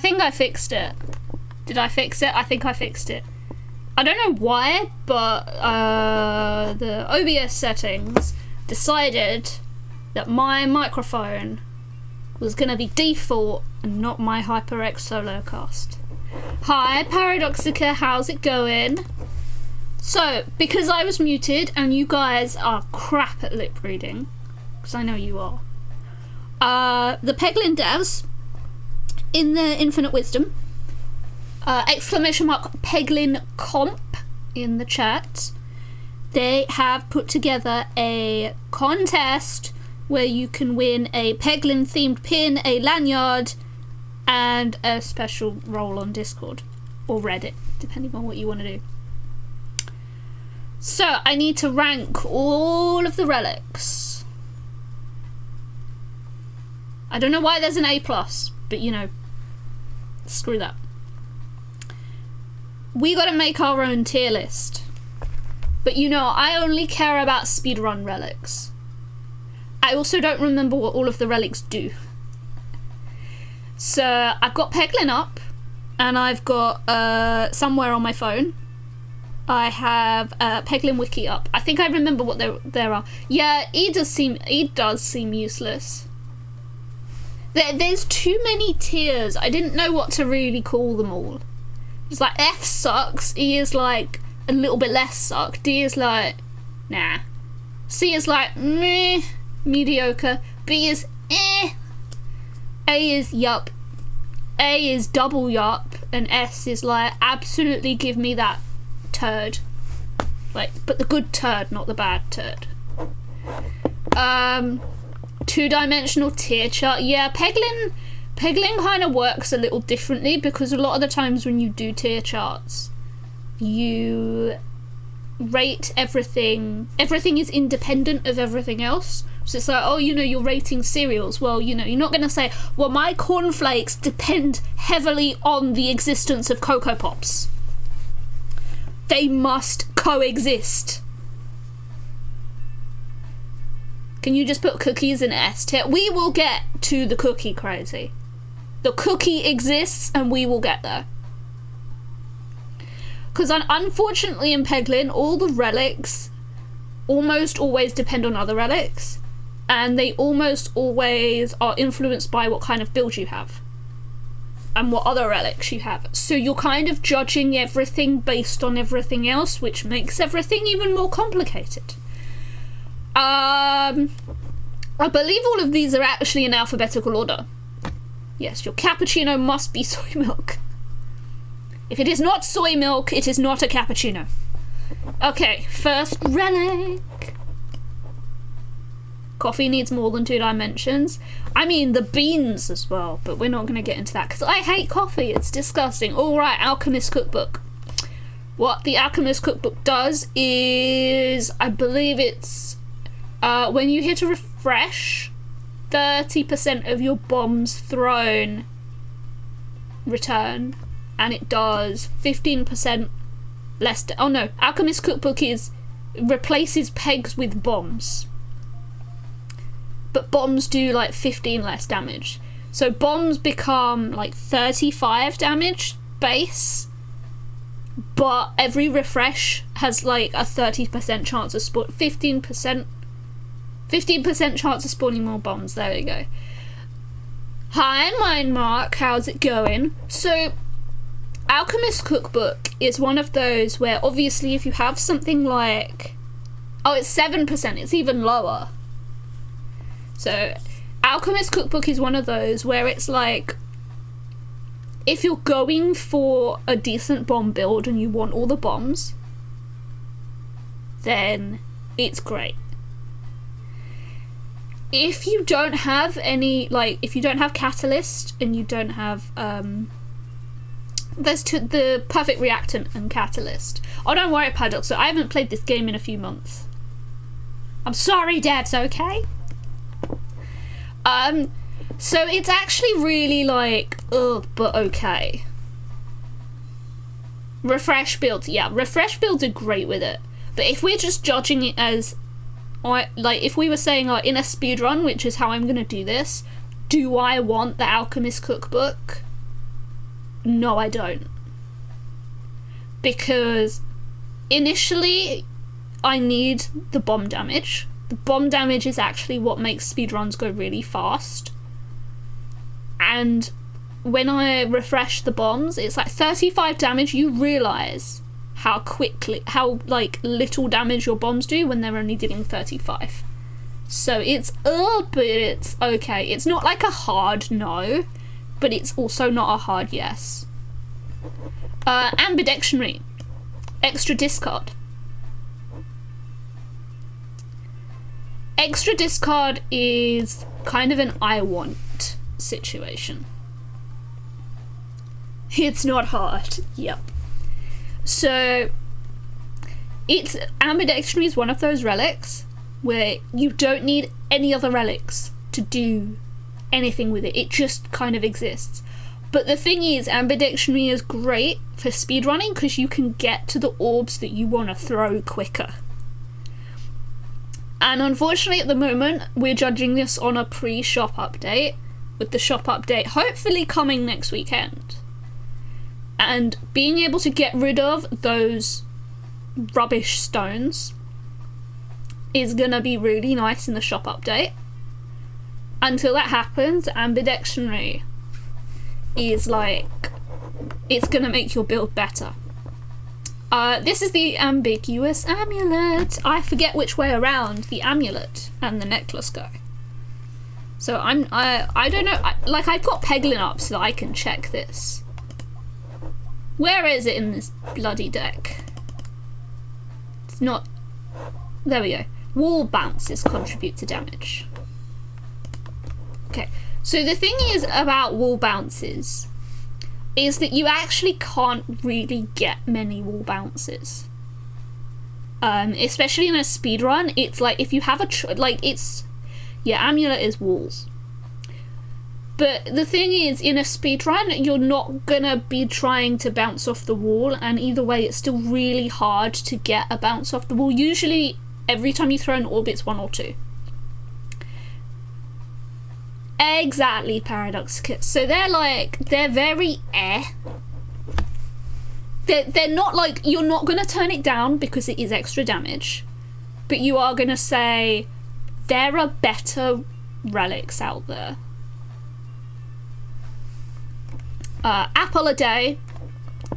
think I fixed it. Did I fix it? I think I fixed it. I don't know why, but the OBS settings decided that my microphone was going to be default and not my HyperX Solocast. Hi, Paradoxica, how's it going? So, because I was muted and you guys are crap at lip reading, because I know you are, the Peglin devs, in their infinite wisdom, exclamation mark Peglin comp in the chat, they have put together a contest where you can win a Peglin themed pin, a lanyard, and a special role on Discord or Reddit, depending on what you want to do. So I need to rank all of the relics. I don't know why there's an A+, but you know, screw that. We gotta make our own tier list. But you know, I only care about speedrun relics. I also don't remember what all of the relics do. So I've got Peglin up, and I've got somewhere on my phone I have Peglin Wiki up. I think I remember what there are. Yeah, E does seem useless. There's too many tiers. I didn't know what to really call them all. It's like F sucks, E is like a little bit less suck, D is like nah, C is like meh, mediocre, B is eh, A is yup, A is double yup, and S is like absolutely give me that turd. Like, but the good turd, not the bad turd. Two-dimensional tier chart. Yeah, Peglin kind of works a little differently, because a lot of the times when you do tier charts, you rate everything is independent of everything else. So it's like, oh, you know, you're rating cereals. Well, you know, you're not going to say, well, my cornflakes depend heavily on the existence of Cocoa Pops. They must coexist. Can you just put cookies in S tier? We will get to the cookie crazy. The cookie exists and we will get there. Because unfortunately in Peglin, all the relics almost always depend on other relics, and they almost always are influenced by what kind of build you have and what other relics you have. So you're kind of judging everything based on everything else, which makes everything even more complicated. I believe all of these are actually in alphabetical order. Yes, your cappuccino must be soy milk. If it is not soy milk, it is not a cappuccino. Okay, first relic. Coffee needs more than 2 dimensions. I mean, the beans as well, but we're not going to get into that because I hate coffee. It's disgusting. Alright, Alchemist Cookbook. What the Alchemist Cookbook does is, I believe it's, when you hit a refresh, 30% of your bombs thrown return, and it does 15% less. Oh no, Alchemist Cookbook replaces pegs with bombs, but bombs do like 15 less damage. So bombs become like 35 damage base, but every refresh has like a 30% chance of 15% chance of spawning more bombs. There we go. Hi, Mindmark, how's it going? So, Alchemist Cookbook is one of those where obviously if you have something like, oh, it's 7%, it's even lower. So, Alchemist Cookbook is one of those where it's like, if you're going for a decent bomb build and you want all the bombs, then it's great. If you don't have any, like, if you don't have Catalyst and you don't have, there's the Perfect Reactant and Catalyst. Oh, don't worry, Paradox, so I haven't played this game in a few months. I'm sorry, devs, okay? So it's actually really like, ugh, but okay. Refresh builds, yeah, refresh builds are great with it. But if we're just judging it as, like, if we were saying, like, in a speedrun, which is how I'm gonna do this, do I want the Alchemist Cookbook? no, I don't. Because initially, I need the bomb damage. The bomb damage is actually what makes speedruns go really fast. And when I refresh the bombs, it's like 35 damage. You realise how like little damage your bombs do when they're only dealing 35. So it's but it's okay. It's not like a hard no, but it's also not a hard yes. Ambidextrony. Extra discard. Extra discard is kind of an I want situation. It's not hard. Yep. So it's ambidextrony is one of those relics where you don't need any other relics to do anything with it. It just kind of exists. But the thing is, ambidextrony is great for speedrunning because you can get to the orbs that you want to throw quicker. And unfortunately at the moment, we're judging this on a pre-shop update, with the shop update hopefully coming next weekend. And being able to get rid of those rubbish stones is gonna be really nice in the shop update. Until that happens, ambidextrony is like, it's gonna make your build better. This is the ambiguous amulet. I forget which way around the amulet and the necklace go. So I don't know, I've got Peglin up so that I can check this. Where is it in this bloody deck? It's not, there we go. Wall bounces contribute to damage. Okay, so the thing is about wall bounces is that you actually can't really get many wall bounces. Especially in a speedrun, it's like if you have amulet is walls. But the thing is, in a speedrun, you're not gonna be trying to bounce off the wall, and either way, it's still really hard to get a bounce off the wall. Usually, every time you throw an orb, it's 1 or 2. Exactly, Paradoxicus. So they're very They're not like, you're not gonna turn it down because it is extra damage, but you are gonna say, there are better relics out there. Apple a day.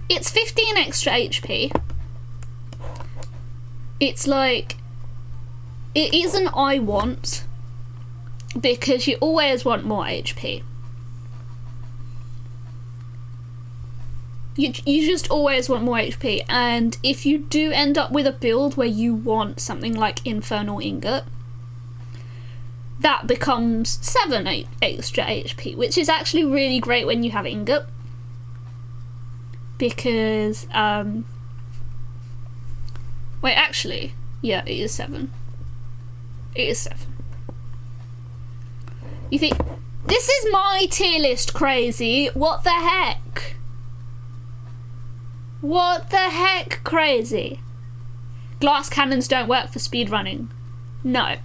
It's 15 extra HP. It's like, it is an I want, because you always want more HP. You just always want more HP, and if you do end up with a build where you want something like Infernal Ingot, that becomes 7 extra HP, which is actually really great when you have Ingot. Because, wait, actually, yeah, it is 7. It is 7. You think, this is my tier list, crazy. What the heck? What the heck, crazy? Glass cannons don't work for speedrunning. No.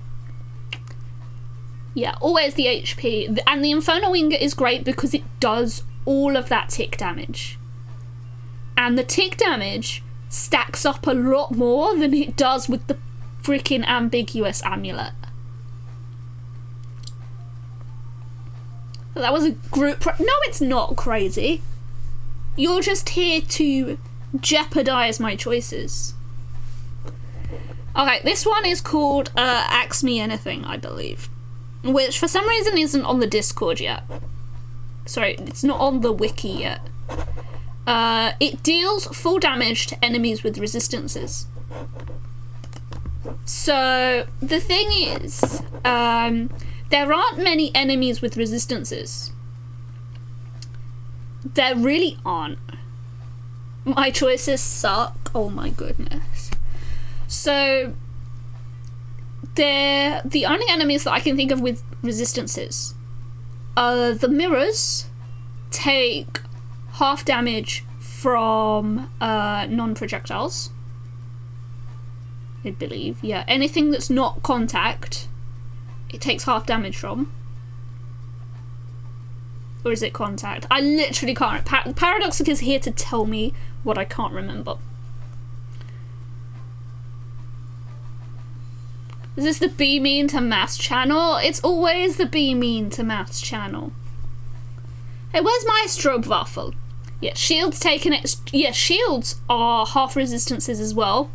Yeah, always the HP. And the Infernal Ingot is great because it does all of that tick damage. And the tick damage stacks up a lot more than it does with the freaking ambiguous amulet. That was a group no, it's not, crazy. You're just here to jeopardize my choices. Okay, this one is called Ask Me Anything, I believe. Which for some reason isn't on the Discord yet. Sorry, it's not on the wiki yet. It deals full damage to enemies with resistances. So the thing is, there aren't many enemies with resistances. There really aren't. My choices suck. Oh my goodness. So the only enemies that I can think of with resistances are the mirrors. Take half damage from non-projectiles, I believe. Yeah, anything that's not contact, it takes half damage from. Or is it contact? I literally can't. Paradoxic is here to tell me what I can't remember. Is this the Be Mean to Maths channel? It's always the Be Mean to Maths channel. Hey, where's my Strobewaffel? Yeah, shields taken it. Yeah, shields are half resistances as well.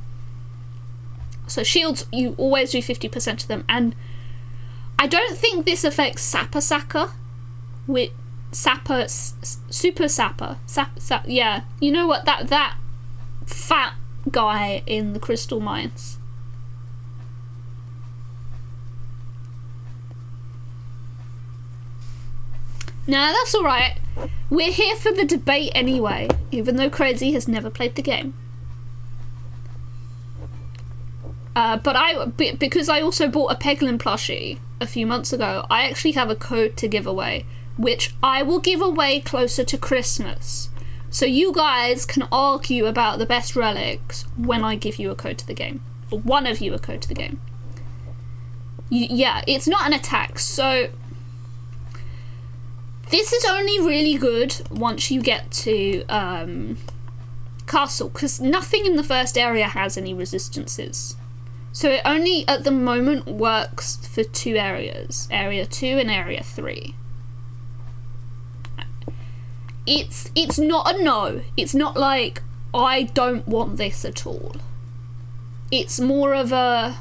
So shields, you always do 50% of them. And I don't think this affects Sapper Sacker. With Sapper, Super Sapper. Yeah, you know what? That fat guy in the crystal mines. Nah, that's alright. We're here for the debate anyway, even though Crazy has never played the game. But because I also bought a Peglin plushie a few months ago, I actually have a code to give away, which I will give away closer to Christmas. So you guys can argue about the best relics when I give you a code to the game. Or one of you a code to the game. Yeah, it's not an attack, so... This is only really good once you get to Castle, because nothing in the first area has any resistances. So it only, at the moment, works for 2 areas. Area 2 and Area 3. It's not a no. It's not like, I don't want this at all. It's more of a...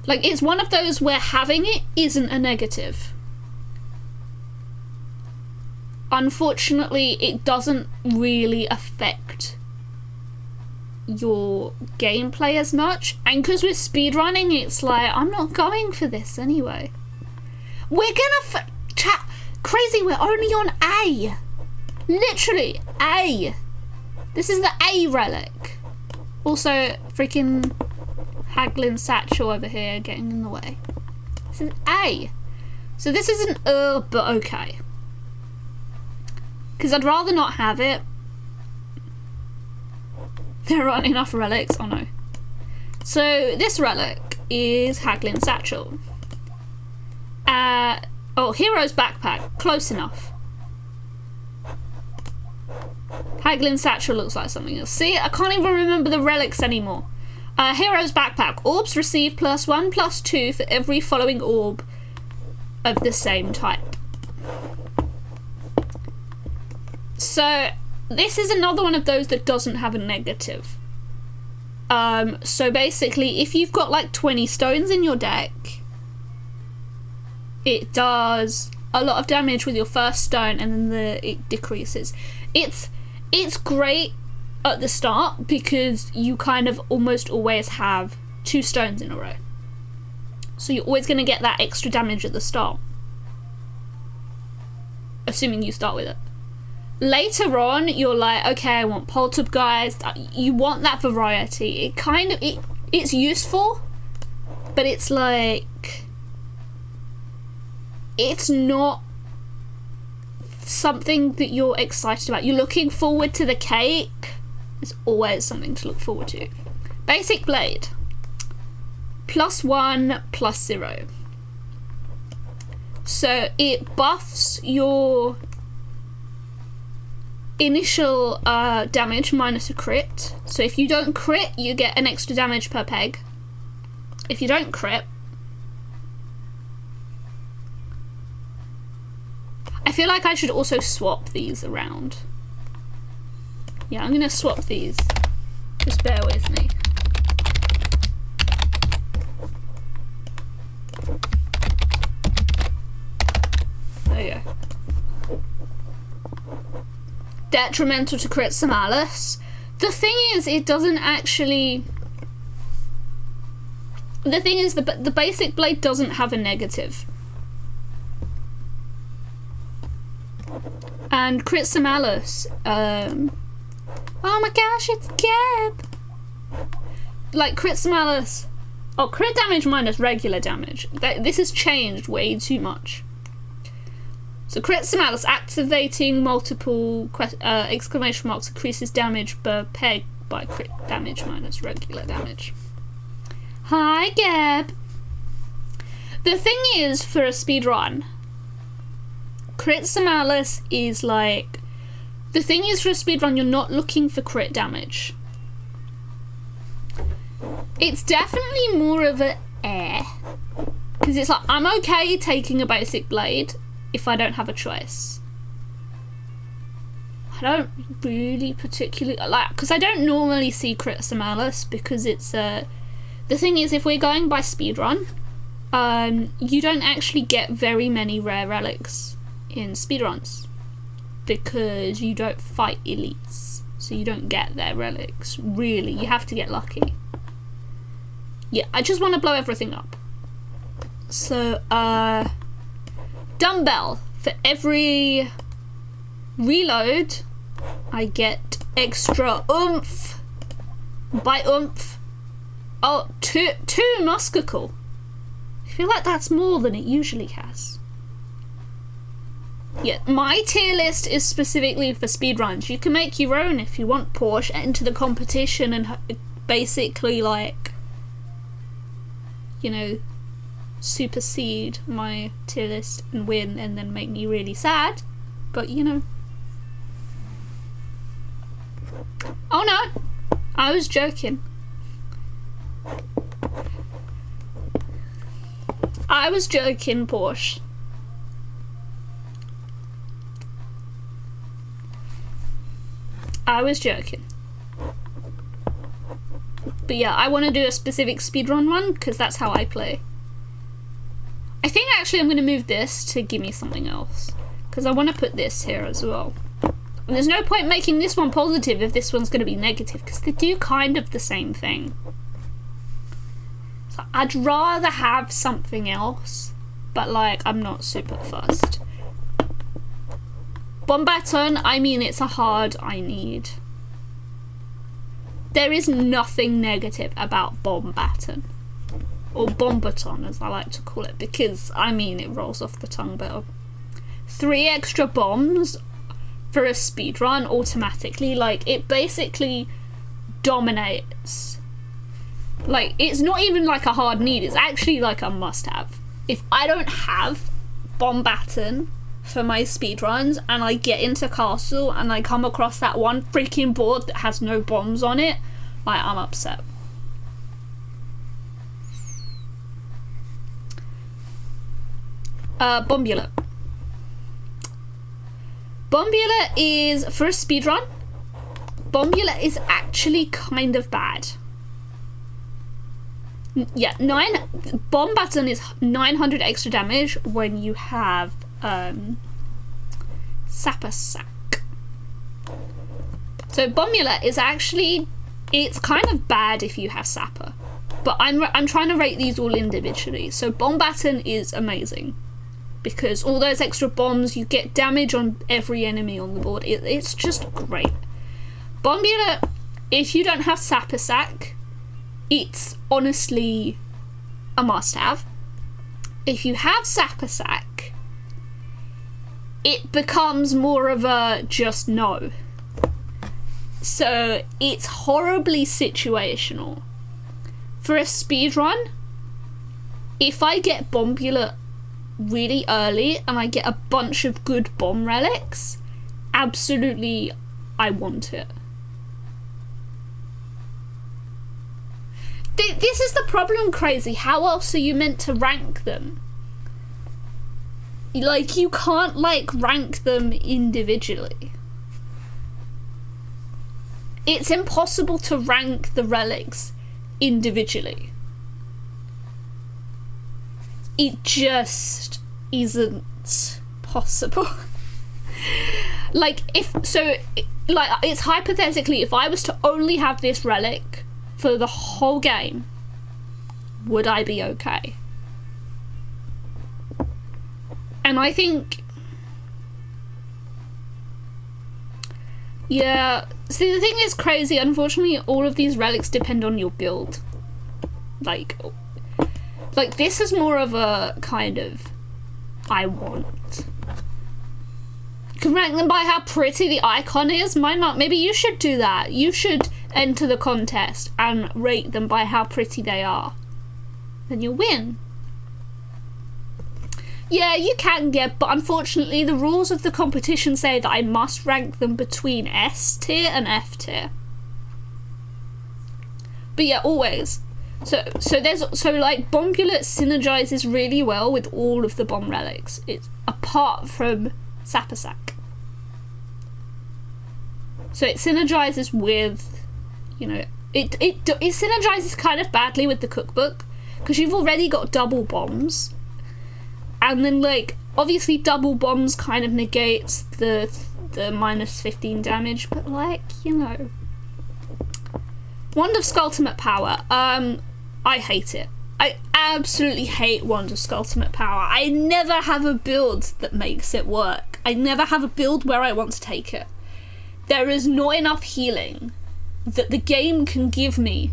Like, it's one of those where having it isn't a negative. Unfortunately, it doesn't really affect your gameplay as much, and because we're speedrunning, it's like, I'm not going for this anyway. We're gonna chat Crazy, we're only on A. Literally A. This is the A relic. Also, freaking Haglin Satchel over here getting in the way. This is A. So this isn't but okay. Because I'd rather not have it. There aren't enough relics. Oh no. So this relic is Haglin Satchel. Oh, Hero's Backpack. Close enough. Haglin Satchel looks like something else. See, I can't even remember the relics anymore. Hero's Backpack. Orbs receive +1, +2 for every following orb of the same type. So this is another one of those that doesn't have a negative. So basically, if you've got like 20 stones in your deck, it does a lot of damage with your first stone, and then it decreases. It's great at the start because you kind of almost always have 2 stones in a row. So you're always going to get that extra damage at the start. Assuming you start with it. Later on, you're like, okay, I want poltergeist. You want that variety. It's useful, but it's like, it's not something that you're excited about. You're looking forward to the cake. It's always something to look forward to. Basic blade. +1, +0. So it buffs your initial damage minus a crit. So if you don't crit, you get an extra damage per peg. If you don't crit, I feel like I should also swap these around. Yeah, I'm gonna swap these. Just bear with me. There you go. Detrimental to crits and malice. The thing is, it doesn't actually... The thing is, the basic blade doesn't have a negative. And crits and malice. Oh my gosh, it's Gab! Like, crits and malice. Oh, crit damage minus regular damage. This has changed way too much. So crits and malice, activating multiple exclamation marks increases damage per peg by crit damage minus regular damage. Hi, Gab. The thing is, for a speedrun, Crit is like... The thing is, for a speedrun, you're not looking for crit damage. It's definitely more of an air. Because it's like, I'm okay taking a basic blade if I don't have a choice. I don't really particularly... like, because I don't normally see crit because it's... the thing is, if we're going by speedrun, you don't actually get very many rare relics in speedruns. Because you don't fight elites. So you don't get their relics. Really, you have to get lucky. Yeah, I just want to blow everything up. So, dumbbell. For every reload, I get extra oomph. By oomph, oh, two muskical. I feel like that's more than it usually has. Yeah, my tier list is specifically for speedruns. You can make your own if you want, Porsche, enter the competition and basically, like, you know, supersede my tier list and win and then make me really sad. But, you know. Oh no! I was joking. I was joking, Porsche. I was joking. But yeah, I want to do a specific speedrun one because that's how I play. I think actually I'm going to move this to give me something else. Because I want to put this here as well. And there's no point making this one positive if this one's going to be negative because they do kind of the same thing. So I'd rather have something else. But like, I'm not super fussed. Bomb baton, I mean, it's a hard I need. There is nothing negative about bomb baton. Or bomb baton, as I like to call it, because, I mean, it rolls off the tongue better. 3 extra bombs for a speedrun automatically, like, it basically dominates. Like, it's not even like a hard need, it's actually like a must-have. If I don't have bomb baton for my speedruns and I get into castle and I come across that one freaking board that has no bombs on it, like, I'm upset. Bombula. Bombula is, for a speedrun, Bombula is actually kind of bad. Yeah, bomb baton is 900 extra damage when you have Sapper Sack. So Bombula is actually, it's kind of bad if you have Sapper, but I'm trying to rate these all individually. So Bomb Baton is amazing because all those extra bombs, you get damage on every enemy on the board. It's just great. Bombula, if you don't have Sapper Sack, it's honestly a must-have. If you have Sapper Sack, it becomes more of a just no. So it's horribly situational. For a speedrun, if I get Bombula really early and I get a bunch of good bomb relics, absolutely I want it. This is the problem, Crazy. How else are you meant to rank them? Like, you can't, like, rank them individually. It's impossible to rank the relics individually. It just isn't possible. Like, it's hypothetically, if I was to only have this relic for the whole game, would I be okay? And I think, yeah, see, the thing is, Crazy, unfortunately all of these relics depend on your build. Like this is more of a kind of I want. You can rank them by how pretty the icon is. Maybe you should do that. You should enter the contest and rate them by how pretty they are. Then you'll win. Yeah, you can get, but unfortunately the rules of the competition say that I must rank them between S tier and F tier. But yeah, always. So like Bomb Bullet synergizes really well with all of the bomb relics. It's apart from Sapasac. So it synergizes with, you know, it synergizes kind of badly with the cookbook because you've already got double bombs, and then like obviously double bombs kind of negates the minus 15 damage, but like, you know, Wand of Skulltimate Power, I hate it. I absolutely hate Wand of Skulltimate Power. I never have a build that makes it work. I never have a build where I want to take it. There is not enough healing that the game can give me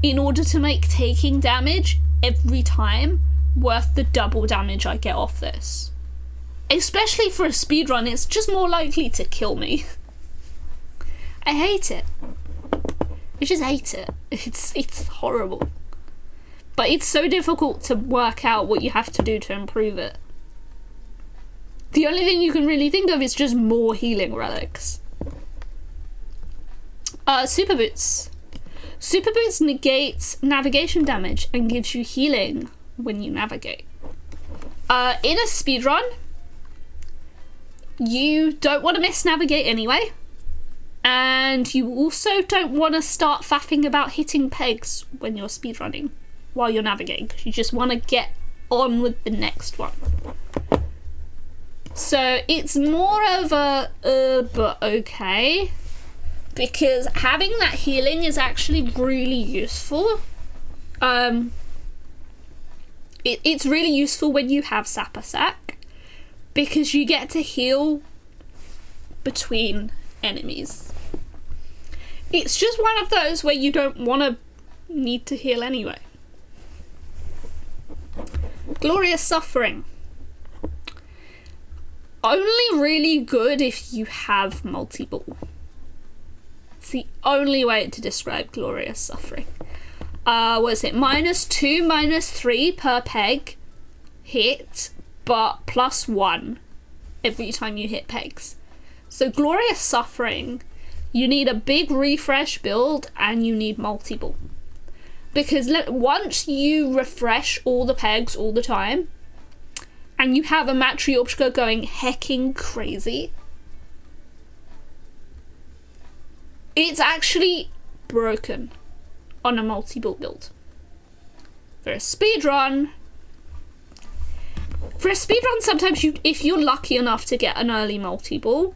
in order to make taking damage every time worth the double damage I get off this. Especially for a speedrun, it's just more likely to kill me. I hate it. I just hate it. It's horrible. But it's so difficult to work out what you have to do to improve it. The only thing you can really think of is just more healing relics. Super Boots. Super Boots negates navigation damage and gives you healing when you navigate. In a speedrun, you don't want to miss navigate anyway. And you also don't want to start faffing about hitting pegs when you're speedrunning while you're navigating, because you just want to get on with the next one. So it's more of a but okay, because having that healing is actually really useful. It's really useful when you have Sapasac, because you get to heal between enemies. It's just one of those where you don't want to need to heal anyway. Glorious Suffering. Only really good if you have multi-ball. It's the only way to describe Glorious Suffering. Was it -2, -3 per peg hit, but +1 every time you hit pegs. So Glorious Suffering, you need a big refresh build and you need multi-ball. Because once you refresh all the pegs all the time, and you have a Matryoshka going hecking crazy, it's actually broken on a multi-ball build. For a speedrun, sometimes if you're lucky enough to get an early multi-ball,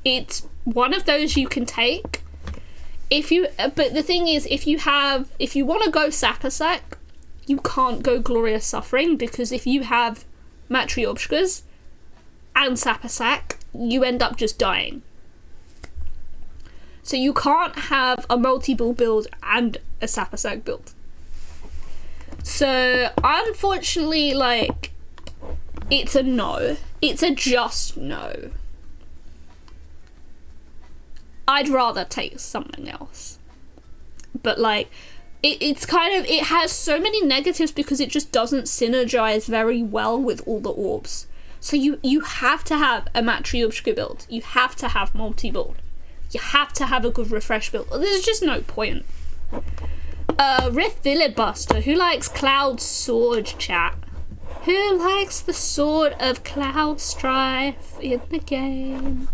it's one of those you can take. But the thing is, if you want to go Sapasac, you can't go Glorious Suffering, because if you have Matryoshkas and Sapasac, you end up just dying. So you can't have a multi-ball build and a Sapasac build. So unfortunately, like, it's a no. It's a just no. I'd rather take something else. But like, it has so many negatives because it just doesn't synergize very well with all the orbs. So you have to have a Matryoshka build. You have to have multi-ball. You have to have a good refresh build. There's just no point. Riff Filibuster. Who likes Cloud Sword, chat? Who likes the Sword of Cloud Strife in the game?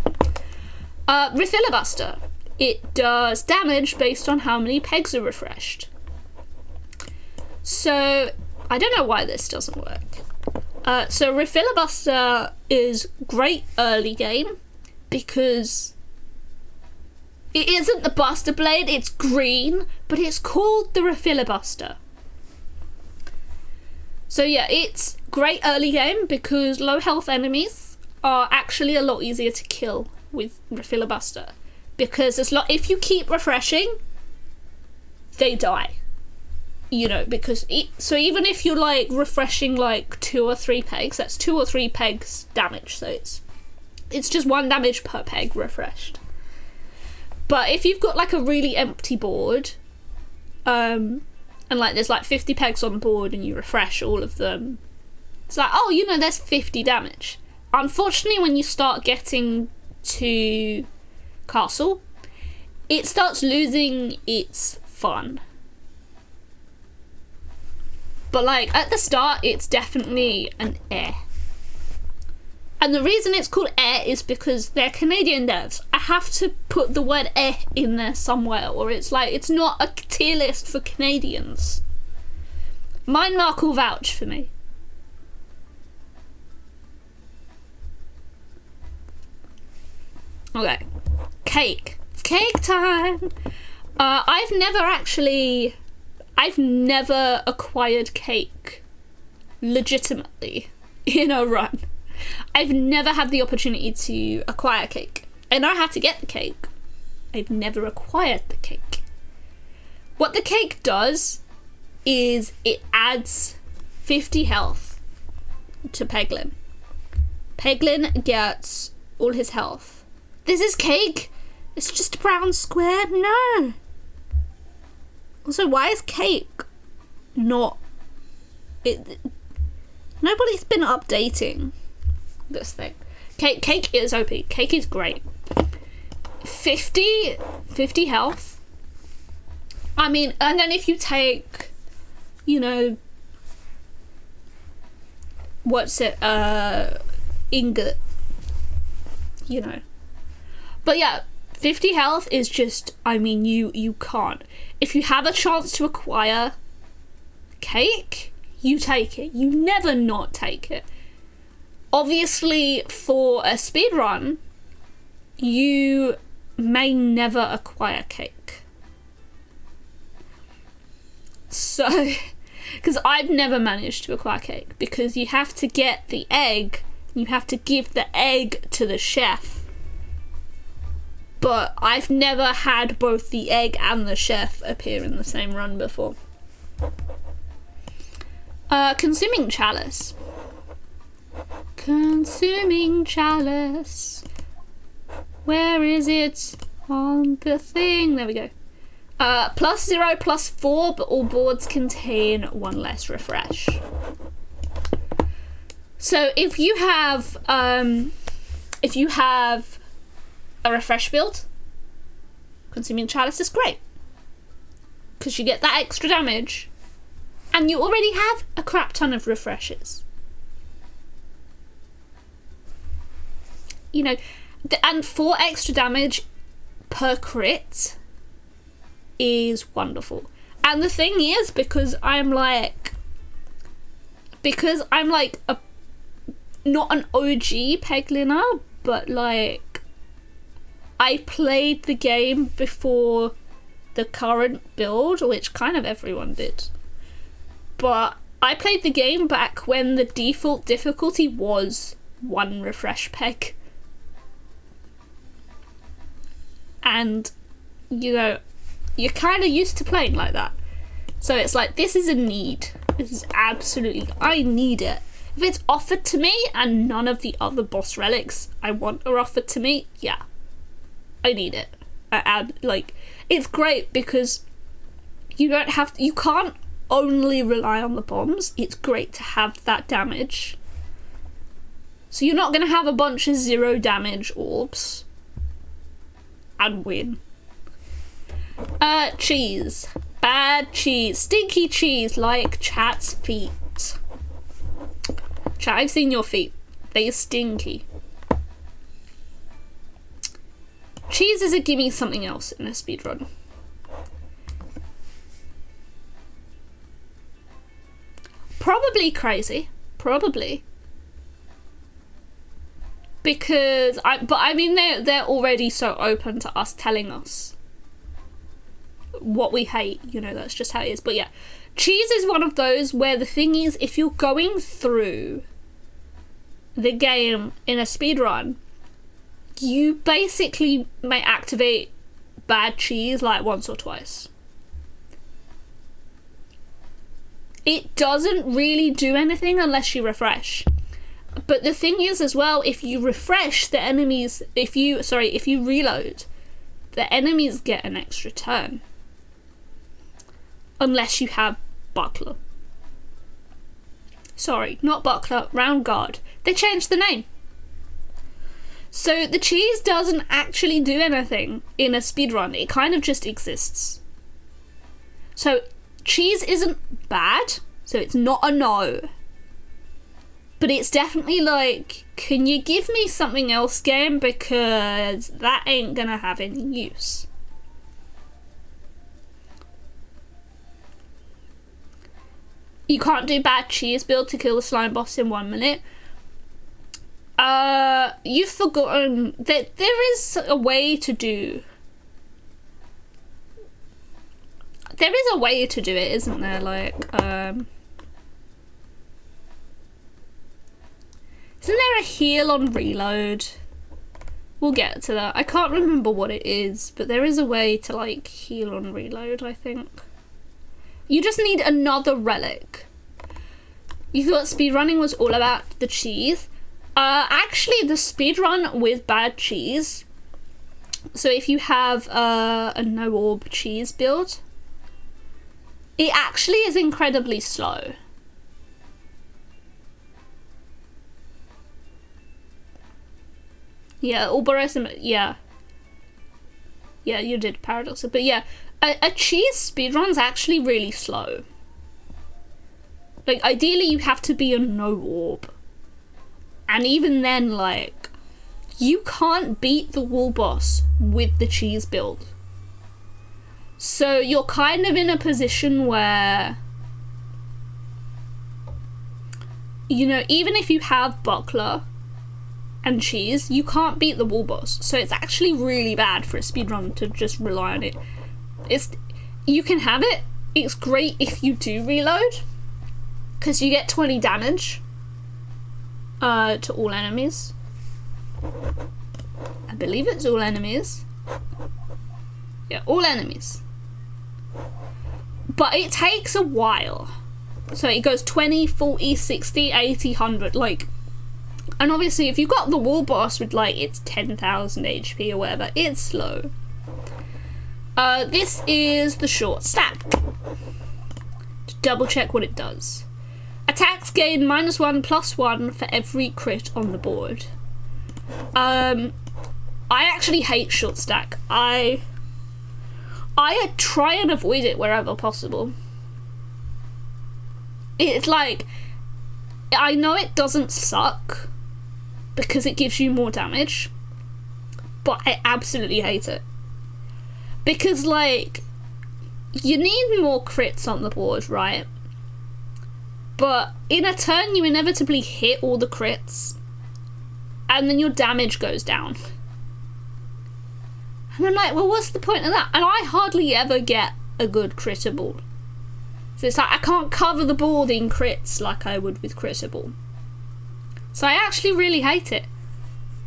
Riff Filibuster. It does damage based on how many pegs are refreshed. So, I don't know why this doesn't work. So Riff Filibuster is great early game because it isn't the Buster Blade, it's green, but it's called the Riff Filibuster. So yeah, it's great early game because low health enemies are actually a lot easier to kill with Riff Filibuster, because if you keep refreshing, they die. You know, because so even if you're like refreshing like 2 or 3 pegs, that's 2 or 3 pegs damage. So it's just 1 damage per peg refreshed. But if you've got like a really empty board, and like there's like 50 pegs on the board and you refresh all of them, It's like, oh, you know, there's 50 damage. Unfortunately, when you start getting to castle, it starts losing its fun. But like at the start, it's definitely an air. And the reason it's called air is because they're Canadian devs. I have to put the word air in there somewhere, or it's like, it's not a tier list for Canadians. Mine Mark will vouch for me. Okay, cake. It's cake time. I've never acquired cake legitimately in a run. I've never had the opportunity to acquire cake. I know how to get the cake. I've never acquired the cake. What the cake does is it adds 50 health to Peglin. Peglin gets all his health. This is cake? It's just a brown square? No. Also, why is cake not... Nobody's been updating this thing. Cake is OP. Cake is great. 50 health. I mean, and then if you take, you know, what's it, ingot, you know. But yeah, 50 health is just, I mean, you can't. If you have a chance to acquire cake, you take it. You never not take it. Obviously, for a speedrun, you may never acquire cake. So, because I've never managed to acquire cake, because you have to get the egg, you have to give the egg to the chef. But I've never had both the egg and the chef appear in the same run before. Consuming chalice. Consuming chalice. Where is it on the thing? There we go. +0, +4, but all boards contain one less refresh. So if you have a refresh build, Consuming Chalice is great, because you get that extra damage and you already have a crap ton of refreshes. You know, and 4 extra damage per crit is wonderful. And the thing is, because I'm like a not an OG Pegliner, but like I played the game before the current build, which kind of everyone did. But I played the game back when the default difficulty was 1 refresh peg. And, you know, you're kind of used to playing like that. So it's like, this is a need. This is absolutely, I need it. If it's offered to me and none of the other boss relics I want are offered to me, yeah, I need it. Like, it's great because you don't have to, you can't only rely on the bombs. It's great to have that damage. So you're not going to have a bunch of 0 damage orbs and win. Cheese. Bad cheese. Stinky cheese, like chat's feet. Chat, I've seen your feet. They are stinky. Cheese is a gimme something else in a speedrun. Probably crazy. Probably. Because I mean they're already so open to us telling us what we hate, you know, that's just how it is. But yeah, cheese is one of those where the thing is, if you're going through the game in a speedrun, you basically may activate bad cheese like once or twice. It doesn't really do anything unless you refresh. But the thing is as well, if you refresh, the enemies, if you reload, the enemies get an extra turn. Unless you have Buckler. Sorry, not buckler, round guard. They changed the name. So the cheese doesn't actually do anything in a speedrun. It kind of just exists. So cheese isn't bad, so it's not a no. But it's definitely like, can you give me something else, game? Because that ain't gonna have any use. You can't do bad cheese build to kill the slime boss in 1 minute. You've forgotten that there is a way to do... There is a way to do it, isn't there? Like, isn't there a heal on reload? We'll get to that. I can't remember what it is, but there is a way to, like, heal on reload, I think. You just need another relic. You thought speedrunning was all about the cheese? Actually, the speedrun with bad cheese, so if you have a no orb cheese build, it actually is incredibly slow. Yeah, Alboresim, yeah. Yeah, you did Paradox, but yeah, a cheese speedrun's actually really slow. Like, ideally you have to be a no orb. And even then, like, you can't beat the wall boss with the cheese build. So you're kind of in a position where, you know, even if you have buckler and cheese, you can't beat the wall boss. So it's actually really bad for a speedrun to just rely on it. You can have it. It's great if you do reload, because you get 20 damage. To all enemies. I believe it's all enemies. Yeah, all enemies. But it takes a while. So it goes 20, 40, 60, 80, 100, like... And obviously if you've got the wall boss with, like, it's 10,000 HP or whatever, it's slow. This is the short stack. To double check what it does. Attacks gain -1/+1 for every crit on the board. I actually hate short stack. I try and avoid it wherever possible. It's like, I know it doesn't suck because it gives you more damage, but I absolutely hate it. Because, like, you need more crits on the board, right? But in a turn, you inevitably hit all the crits, and then your damage goes down. And I'm like, well, what's the point of that? And I hardly ever get a good crittable. So it's like, I can't cover the board in crits like I would with crittable. So I actually really hate it.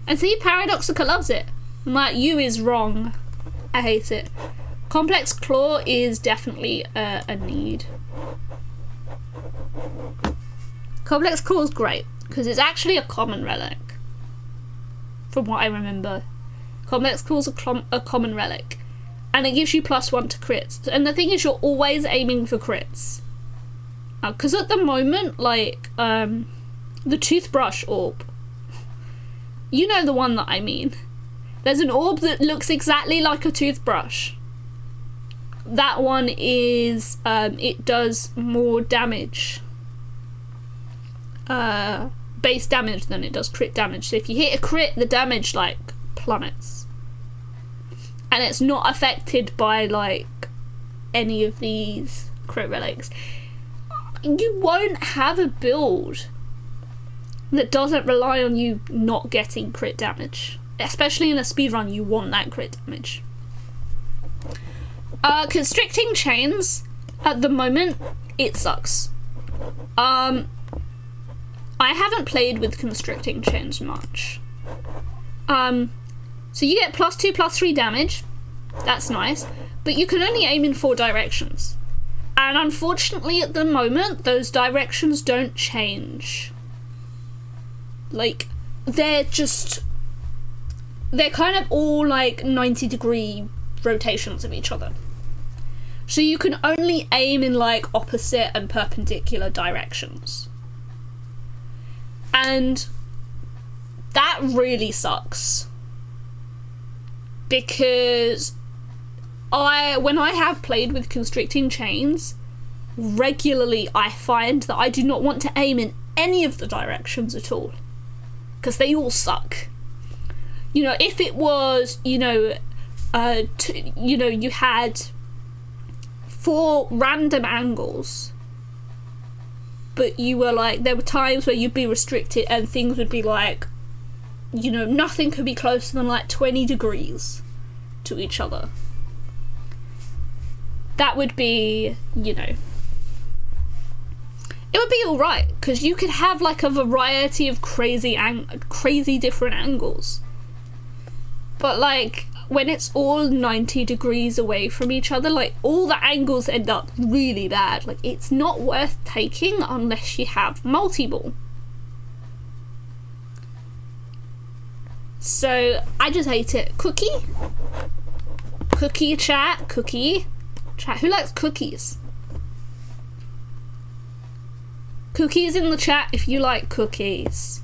And see, Paradoxica loves it. I'm like, you is wrong. I hate it. Complex Claw is definitely a need. Complex Claw is great, because it's actually a common relic. From what I remember. Complex Claw is a common relic. And it gives you +1 to crits. And the thing is, you're always aiming for crits. Because at the moment, like, the toothbrush orb. You know the one that I mean. There's an orb that looks exactly like a toothbrush. That one is, it does more damage. Base damage than it does crit damage. So if you hit a crit, the damage, like, plummets. And it's not affected by, like, any of these crit relics. You won't have a build that doesn't rely on you not getting crit damage. Especially in a speedrun, you want that crit damage. Constricting chains, at the moment, it sucks. I haven't played with constricting chains much. So you get +2, +3 damage. That's nice. But you can only aim in 4 directions. And unfortunately, at the moment, those directions don't change. Like, they're kind of all, like, 90-degree rotations of each other. So you can only aim in, like, opposite and perpendicular directions. And that really sucks. Because when I have played with constricting chains, regularly I find that I do not want to aim in any of the directions at all. Because they all suck. You know, if it was, you know, you had 4 random angles, but you were like, there were times where you'd be restricted and things would be like, you know, nothing could be closer than like 20 degrees to each other. That would be, you know, it would be alright, because you could have like a variety of crazy different angles. But like, when it's all 90 degrees away from each other, like, all the angles end up really bad. Like, it's not worth taking unless you have multi-ball. So, I just hate it. Cookie? Cookie chat? Cookie? Chat, who likes cookies? Cookies in the chat if you like cookies.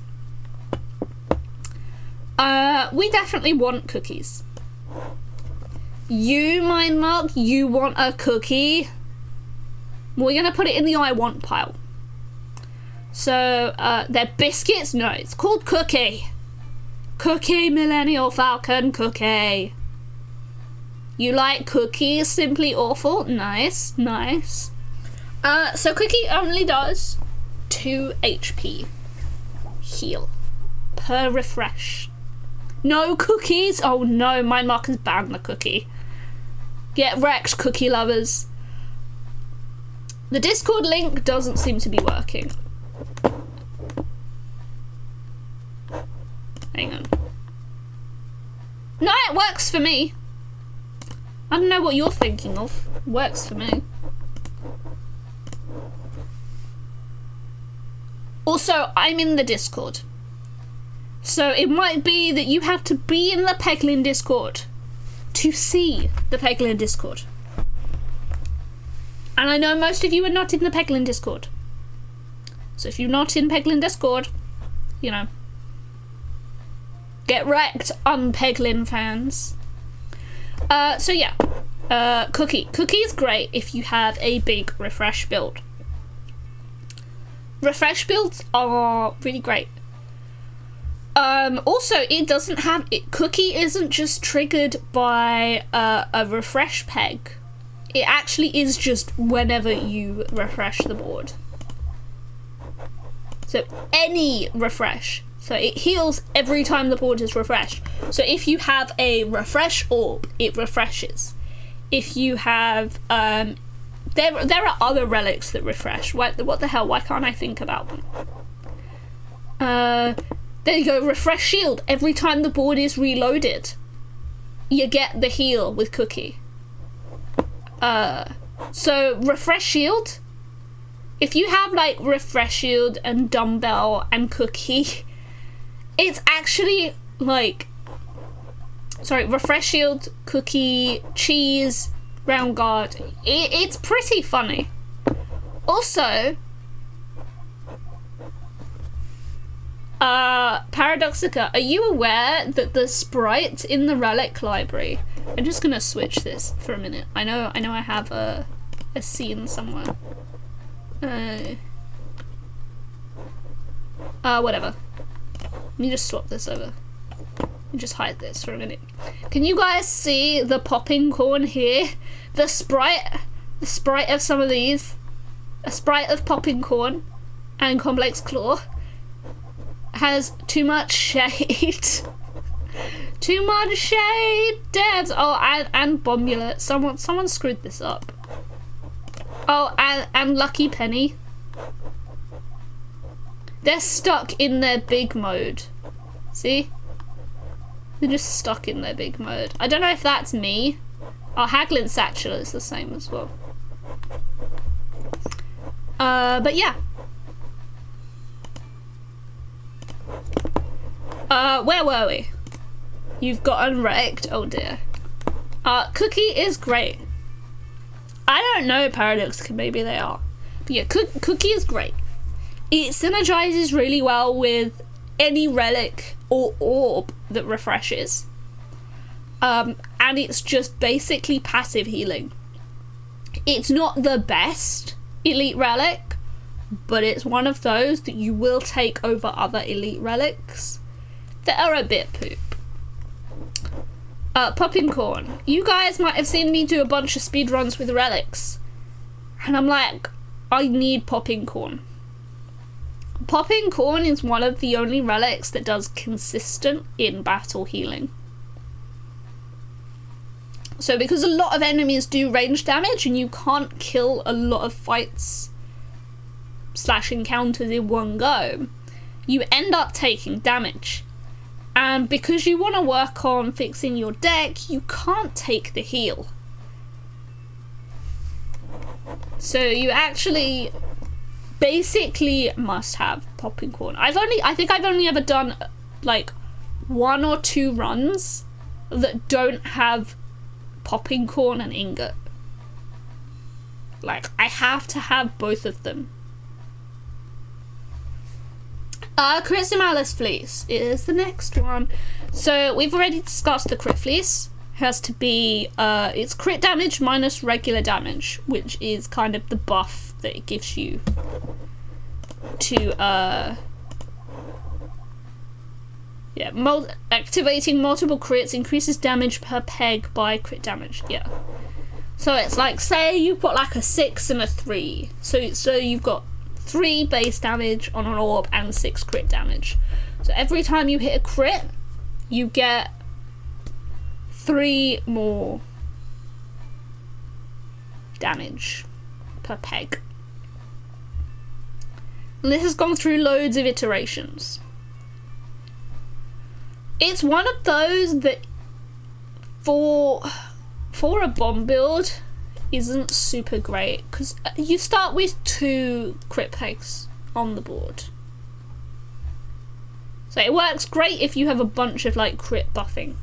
We definitely want cookies. You, Mind Mark, you want a cookie? We're gonna put it in the I want pile. So, they're biscuits? No, it's called cookie. Cookie, Millennial Falcon, cookie. You like cookies? Simply awful? Nice, nice. So cookie only does 2 HP heal per refresh. No cookies? Oh no, Mind Mark has banned the cookie. Get wrecked, cookie lovers. The Discord link doesn't seem to be working. Hang on. No, it works for me. I don't know what you're thinking of. It works for me. Also, I'm in the Discord. So it might be that you have to be in the Peglin Discord to see the Peglin Discord. And I know most of you are not in the Peglin Discord. So if you're not in Peglin Discord, you know, get wrecked, un-Peglin fans. So yeah, Cookie. Cookie is great if you have a big refresh build. Refresh builds are really great. Also, it doesn't have Cookie isn't just triggered by a refresh peg. It actually is just whenever you refresh the board. So any refresh. So it heals every time the board is refreshed. So if you have a refresh orb, it refreshes. If you have there are other relics that refresh. What the hell? Why can't I think about them? There you go, refresh shield. Every time the board is reloaded, you get the heal with Cookie. So refresh shield, if you have like refresh shield and dumbbell and Cookie, it's actually like, sorry, refresh shield, Cookie, cheese, round guard. It's pretty funny. Also, Paradoxica, are you aware that the sprite in the relic library, I'm just gonna switch this for a minute. I know I have a scene somewhere. Whatever. Let me just swap this over. Let me just hide this for a minute. Can you guys see the popping corn here? The sprite of some of these. A sprite of popping corn and complex claw has too much shade. Too much shade, devs. Oh, and Bombulate. Someone screwed this up. Oh, and Lucky Penny. They're stuck in their big mode. See? They're just stuck in their big mode. I don't know if that's me. Oh, Haglin Satchel is the same as well. But yeah. Where were we? You've gotten wrecked. Oh dear. Cookie is great. I don't know, Paradox, maybe they are. But yeah, Cookie is great. it synergizes really well with any relic or orb that refreshes. And it's just basically passive healing. It's not the best elite relic, but it's one of those that you will take over other elite relics that are a bit poop. Popping corn. You guys might have seen me do a bunch of speedruns with relics, and I'm like, I need popping corn. Popping corn is one of the only relics that does consistent in-battle healing. So because a lot of enemies do range damage and you can't kill a lot of fights / encounters in one go, you end up taking damage. And because you want to work on fixing your deck, you can't take the heal. So you actually basically must have popping corn. I think I've only ever done like 1 or 2 runs that don't have popping corn and ingot. Like, I have to have both of them. Critimalis Fleece is the next one. So we've already discussed the crit fleece. It has to be it's crit damage minus regular damage, which is kind of the buff that it gives you to activating multiple crits increases damage per peg by crit damage. Yeah. So it's like, say you've got like a 6 and a 3. So you've got 3 base damage on an orb and 6 crit damage. So every time you hit a crit, you get 3 more damage per peg. And this has gone through loads of iterations. It's one of those that for a bomb build isn't super great, because you start with 2 crit pegs on the board. So it works great if you have a bunch of like crit buffing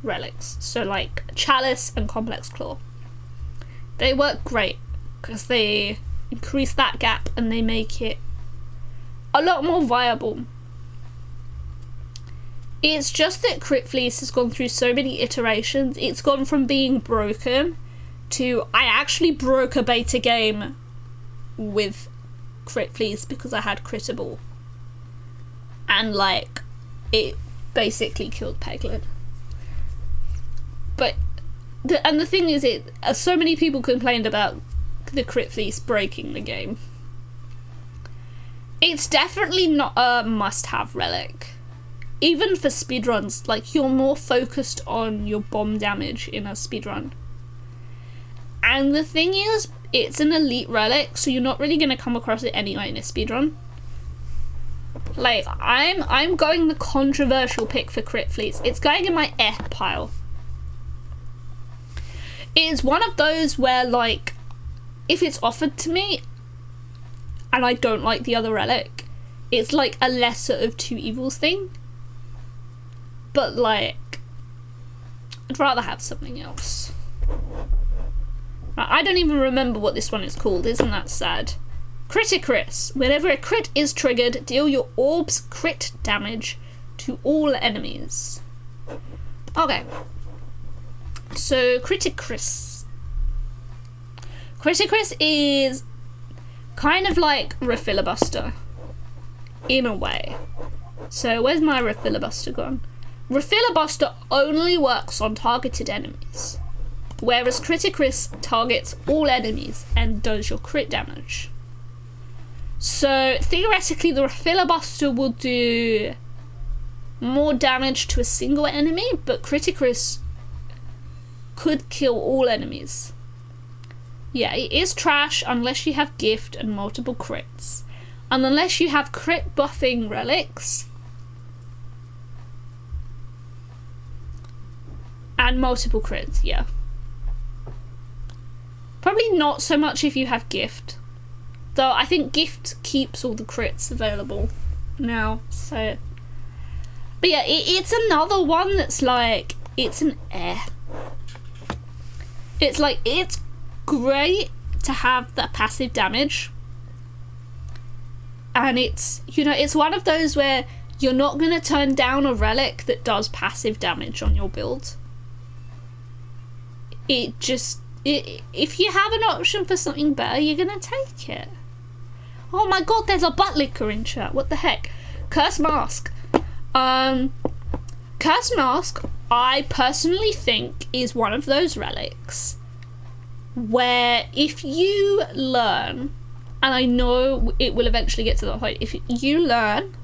relics, so like Chalice and Complex Claw. They work great because they increase that gap and they make it a lot more viable. It's just that Crit Fleece has gone through so many iterations. It's gone from being broken to, I actually broke a beta game with Crit Fleece because I had Critable. And like, it basically killed Peglin. But, the thing is, so many people complained about the Crit Fleece breaking the game. It's definitely not a must-have relic. Even for speedruns, like, you're more focused on your bomb damage in a speedrun. And the thing is, it's an elite relic, so you're not really going to come across it anyway in a speedrun. Like, I'm going the controversial pick for Crit Fleece. It's going in my pile. It's one of those where, like, if it's offered to me and I don't like the other relic, it's like a lesser of two evils thing. But, like, I'd rather have something else. I don't even remember what this one is called. Isn't that sad? Criticris. Whenever a crit is triggered, deal your orb's crit damage to all enemies. Okay. So, Criticris. Criticris is kind of like Refilibuster, in a way. So, where's my Refilibuster gone? Refilibuster only works on targeted enemies, whereas Criticris targets all enemies and does your crit damage. So theoretically the Refilibuster will do more damage to a single enemy, but Criticris could kill all enemies. Yeah, it is trash unless you have gift and multiple crits. And unless you have crit buffing relics and multiple crits, yeah. Probably not so much if you have gift. Though I think gift keeps all the crits available now, so. But yeah, it's another one that's like, it's an It's like, it's great to have that passive damage. and it's, you know, it's one of those where you're not going to turn down a relic that does passive damage on your build. If you have an option for something better, you're going to take it. Oh my god, there's a butt licker in chat. What the heck? Curse Mask. Curse Mask, I personally think, is one of those relics where if you learn, and I know it will eventually get to that point, if you learn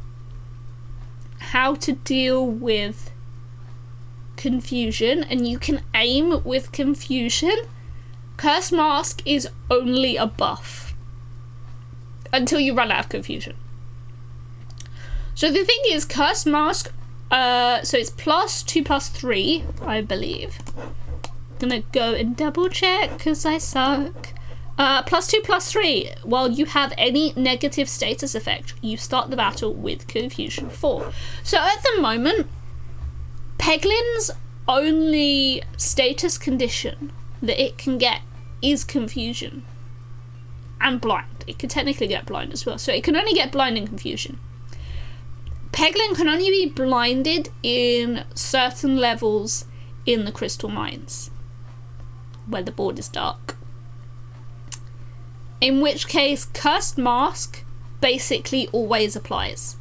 how to deal with confusion and you can aim with confusion, Curse Mask is only a buff until you run out of confusion. So the thing is, Curse Mask, so it's +2/+3, I believe. I'm gonna go and double check because I suck. +2/+3, while you have any negative status effect, you start the battle with Confusion 4. So at the moment, Peglin's only status condition that it can get is Confusion. And Blind. It could technically get Blind as well. So it can only get Blind and Confusion. Peglin can only be blinded in certain levels in the Crystal Mines, where the board is dark. In which case, Cursed Mask basically always applies.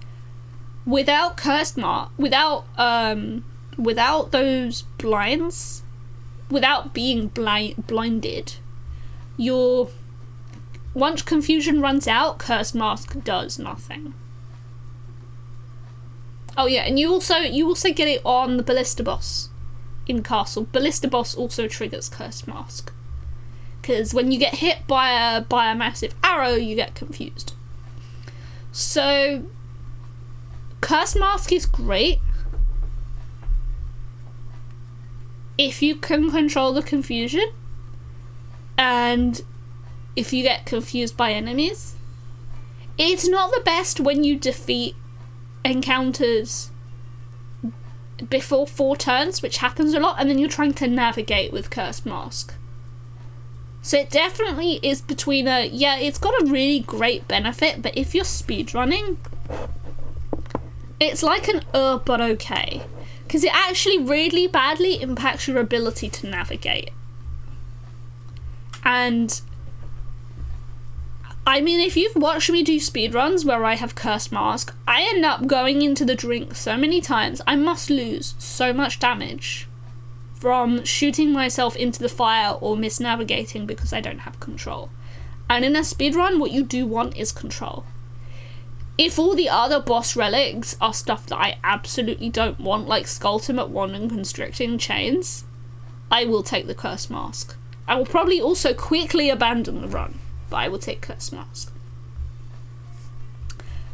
Without Cursed Mask, without those blinds, without being blinded, once Confusion runs out, Cursed Mask does nothing. Oh yeah, and you also get it on the Ballista Boss in Castle. Ballista Boss also triggers Cursed Mask, because when you get hit by a massive arrow, you get confused. So Cursed Mask is great if you can control the confusion, and if you get confused by enemies. It's not the best when you defeat encounters before 4 turns, which happens a lot, and then you're trying to navigate with Cursed Mask. So it definitely is between it's got a really great benefit, but if you're speedrunning, it's like an but okay, because it actually really badly impacts your ability to navigate. And I mean, if you've watched me do speedruns where I have Cursed Mask, I end up going into the drink so many times, I must lose so much damage from shooting myself into the fire or misnavigating because I don't have control. And in a speedrun, what you do want is control. If all the other boss relics are stuff that I absolutely don't want, like Skulltimate Wand and Constricting Chains, I will take the Cursed Mask. I will probably also quickly abandon the run, but I will take Cursed Mask.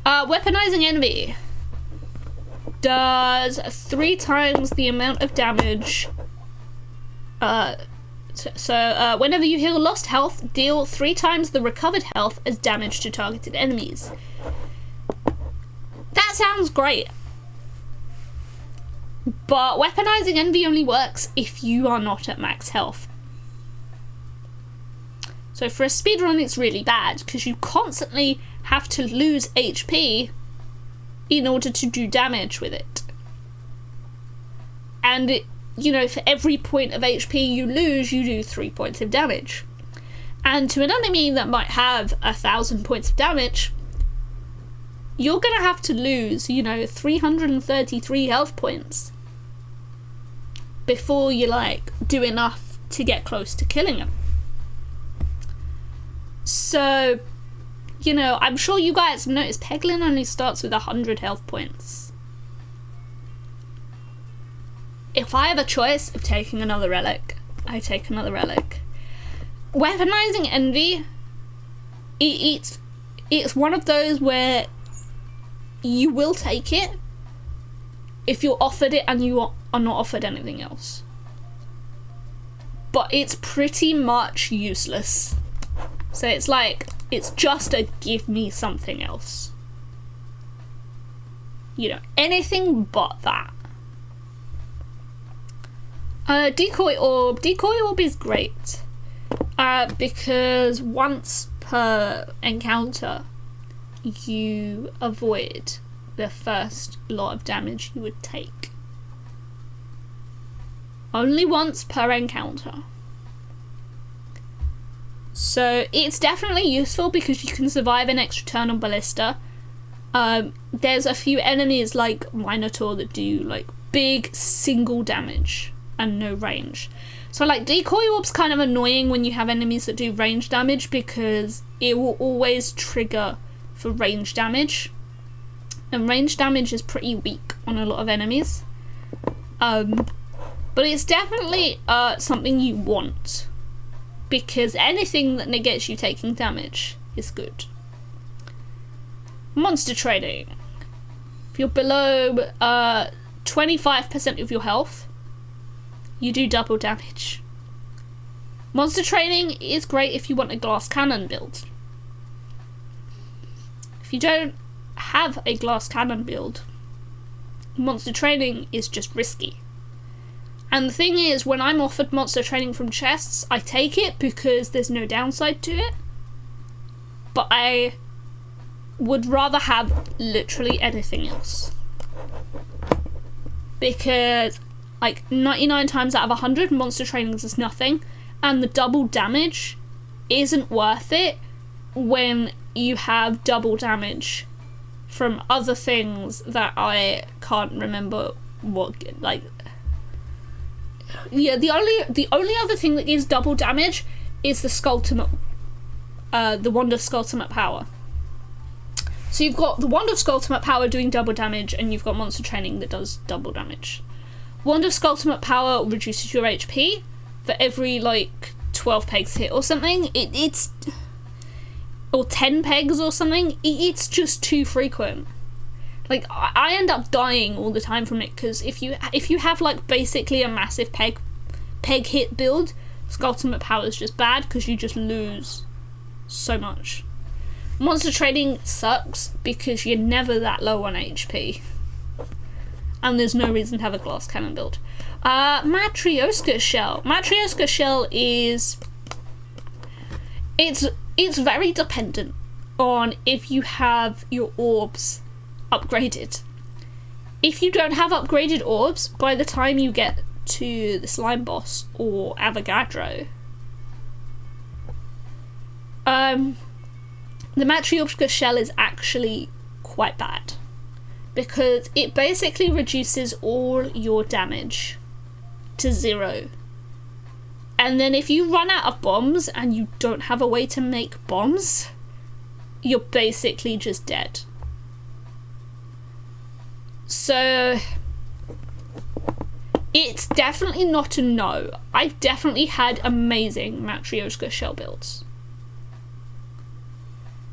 Weaponizing Envy does 3 times the amount of damage. Whenever you heal lost health, deal 3 times the recovered health as damage to targeted enemies. That sounds great. But Weaponizing Envy only works if you are not at max health. So for a speedrun, it's really bad, because you constantly have to lose HP in order to do damage with it. And, for every point of HP you lose, you do 3 points of damage. And to an enemy that might have 1,000 points of damage, you're going to have to lose, 333 health points before you, do enough to get close to killing him. So, I'm sure you guys have noticed Peglin only starts with 100 health points. If I have a choice of taking another relic, I take another relic. Weaponizing Envy, it's one of those where you will take it if you're offered it and you are not offered anything else. But it's pretty much useless. So it's just a give me something else. Anything but that. Decoy Orb. Decoy Orb is great. Because once per encounter, you avoid the first lot of damage you would take. Only once per encounter. So it's definitely useful because you can survive an extra turn on Ballista. There's a few enemies like Minotaur that do like big single damage and no range. So like decoy orb's kind of annoying when you have enemies that do range damage because it will always trigger for range damage. And range damage is pretty weak on a lot of enemies. But it's definitely something you want, because anything that negates you taking damage is good. Monster trading. If you're below 25% of your health, you do double damage. Monster trading is great if you want a glass cannon build. If you don't have a glass cannon build, monster trading is just risky. And the thing is, when I'm offered monster trading from chests, I take it because there's no downside to it. But I would rather have literally anything else. Because, like, 99 times out of 100, monster trading is nothing. And the double damage isn't worth it when you have double damage from other things that I can't remember what, like... Yeah, the only other thing that gives double damage is the Skulltimate, the Wand of Skulltimate Power. So you've got the Wand of Skulltimate Power doing double damage, and you've got Monster Training that does double damage. Wand of Skulltimate Power reduces your HP for every, like, 12 pegs hit or something. It's... Or 10 pegs or something. It's just too frequent. Like, I end up dying all the time from it, because if you have, like, basically a massive peg hit build, Skulltimate Power is just bad, because you just lose so much. Monster Trading sucks, because you're never that low on HP. And there's no reason to have a glass cannon build. Matryoshka Shell. Matryoshka Shell is... It's very dependent on if you have your orbs upgraded. If you don't have upgraded orbs, by the time you get to the slime boss or Avogadro, the Matryoshka Shell is actually quite bad, because it basically reduces all your damage to 0. And then if you run out of bombs and you don't have a way to make bombs, you're basically just dead. So it's definitely not a no. I've definitely had amazing Matryoshka Shell builds.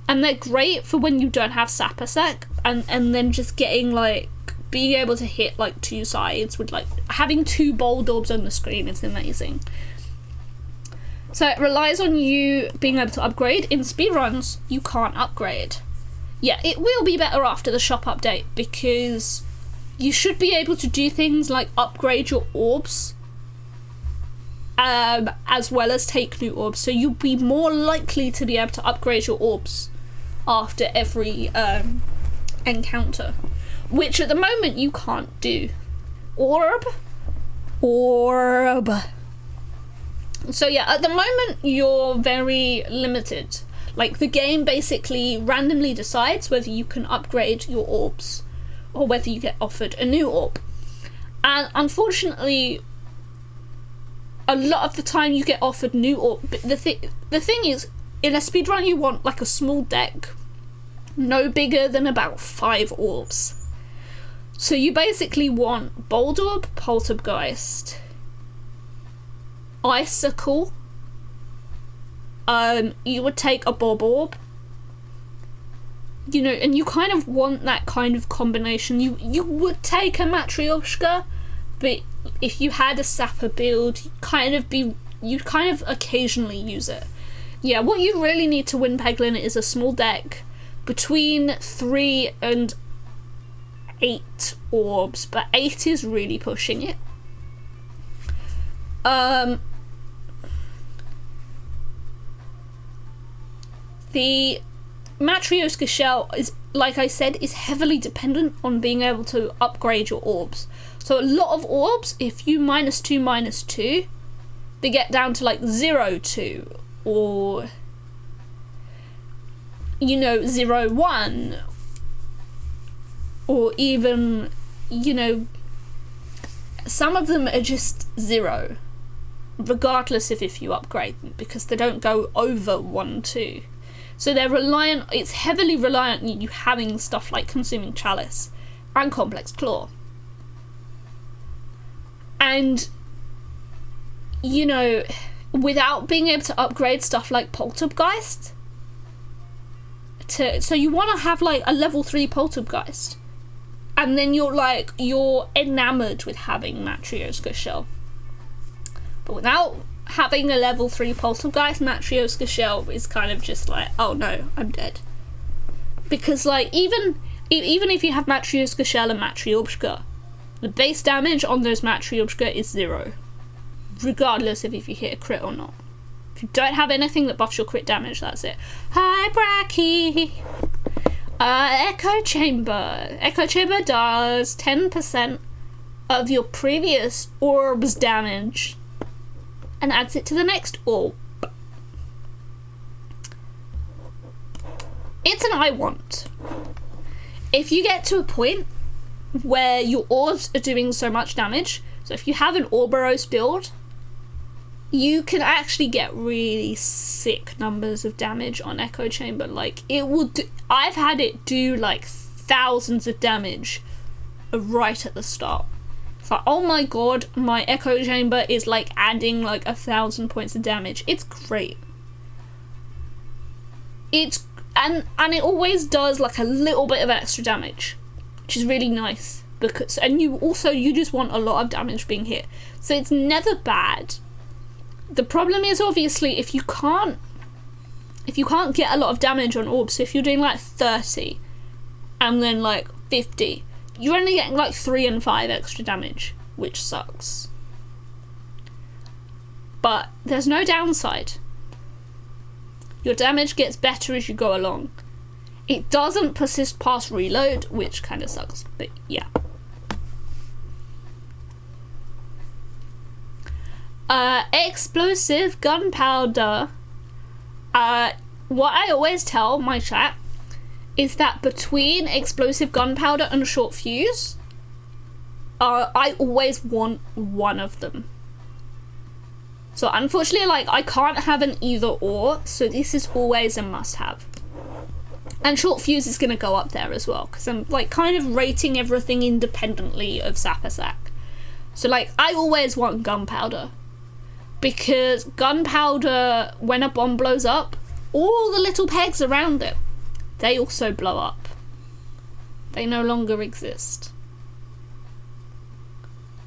And they're great for when you don't have Sapper Sack, and then just getting, like, being able to hit, like, 2 sides with, like, having 2 bold orbs on the screen is amazing. So it relies on you being able to upgrade. In speedruns, you can't upgrade. Yeah, it will be better after the shop update, because you should be able to do things like upgrade your orbs, as well as take new orbs. So you'll be more likely to be able to upgrade your orbs after every encounter, which at the moment you can't do. Orb. So yeah, at the moment you're very limited. Like, the game basically randomly decides whether you can upgrade your orbs or whether you get offered a new orb. And unfortunately, a lot of the time you get offered new orb. But the thing is, in a speedrun you want, like, a small deck, no bigger than about 5 orbs. So you basically want Bold Orb, Poltergeist, Icicle, you would take a Bob Orb, you know, and you kind of want that kind of combination. You would take a Matryoshka, but if you had a Sapper build, you'd kind of occasionally use it. Yeah, what you really need to win Peglin is a small deck between 3 and 8 orbs, but 8 is really pushing it. The Matryoshka Shell is, like I said, is heavily dependent on being able to upgrade your orbs. So a lot of orbs, if you -2/-2, they get down to like 0-2 or, you know, 0-1, or even, you know, some of them are just 0, regardless of if you upgrade them, because they don't go over 1-2. So they're reliant, it's heavily reliant on you having stuff like Consuming Chalice and Complex Claw. And, you know, without being able to upgrade stuff like Poltergeist, so you want to have like a level 3 Poltergeist, and then you're enamored with having Matryoshka Shell. But without having a level 3 Poltergeist, Matryoshka Shell is kind of just like, oh no, I'm dead. Because like, even if you have Matryoshka Shell and Matryoshka, the base damage on those Matryoshka is 0, regardless of if you hit a crit or not. If you don't have anything that buffs your crit damage, that's it. Hi, Bracky! Echo Chamber. Echo Chamber does 10% of your previous orb's damage and adds it to the next orb. It's an I want. If you get to a point where your orbs are doing so much damage, so if you have an Ouroboros build, you can actually get really sick numbers of damage on Echo Chamber. Like, it will do, I've had it do like thousands of damage right at the start. It's like, oh my god, my Echo Chamber is like adding like 1,000 points of damage. It's great. It's and it always does like a little bit of extra damage, which is really nice, because, and you just want a lot of damage being hit, so it's never bad. The problem is, obviously, if you can't get a lot of damage on orbs, so if you're doing like 30 and then like 50, you're only getting like 3 and 5 extra damage, which sucks. But there's no downside. Your damage gets better as you go along. It doesn't persist past reload, which kind of sucks, but yeah. Explosive gunpowder. What I always tell my chat is that between explosive gunpowder and short fuse, I always want one of them. So unfortunately, like, I can't have an either or, so this is always a must-have. And short fuse is going to go up there as well, because I'm like kind of rating everything independently of Zappasack. So like, I always want gunpowder, because gunpowder, when a bomb blows up, all the little pegs around it, they also blow up. They no longer exist.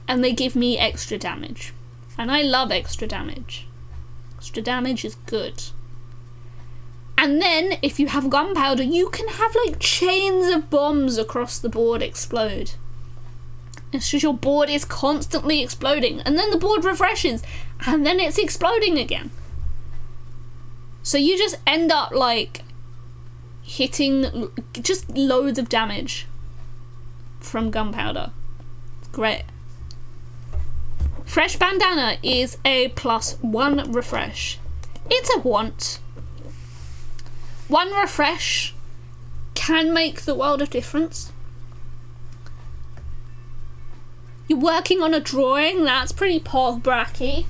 And they give me extra damage. And I love extra damage. Extra damage is good. And then, if you have gunpowder, you can have like chains of bombs across the board explode. It's just your board is constantly exploding, and then the board refreshes, and then it's exploding again. So you just end up like hitting just loads of damage from gunpowder. It's great. Fresh Bandana is a +1 refresh. It's a want. 1 refresh can make the world of difference. You're working on a drawing, that's pretty Paul Bracky.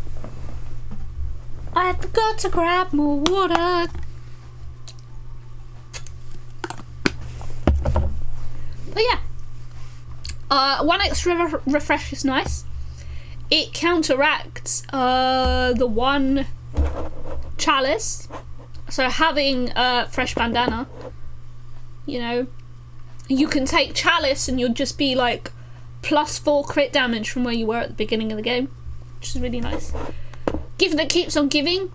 I forgot to grab more water. But yeah, 1 extra refresh is nice. It counteracts the 1 chalice. So having Fresh Bandana, you know, you can take chalice and you'll just be like +4 crit damage from where you were at the beginning of the game, which is really nice. Gift that keeps on giving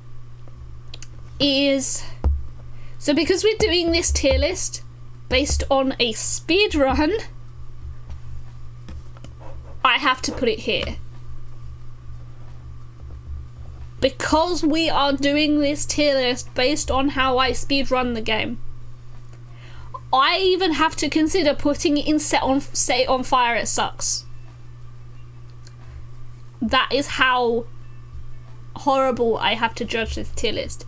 is, so because we're doing this tier list based on a speed run, I have to put it here. Because we are doing this tier list based on how I speedrun the game, I even have to consider putting it in set it on fire, it sucks. That is how horrible I have to judge this tier list.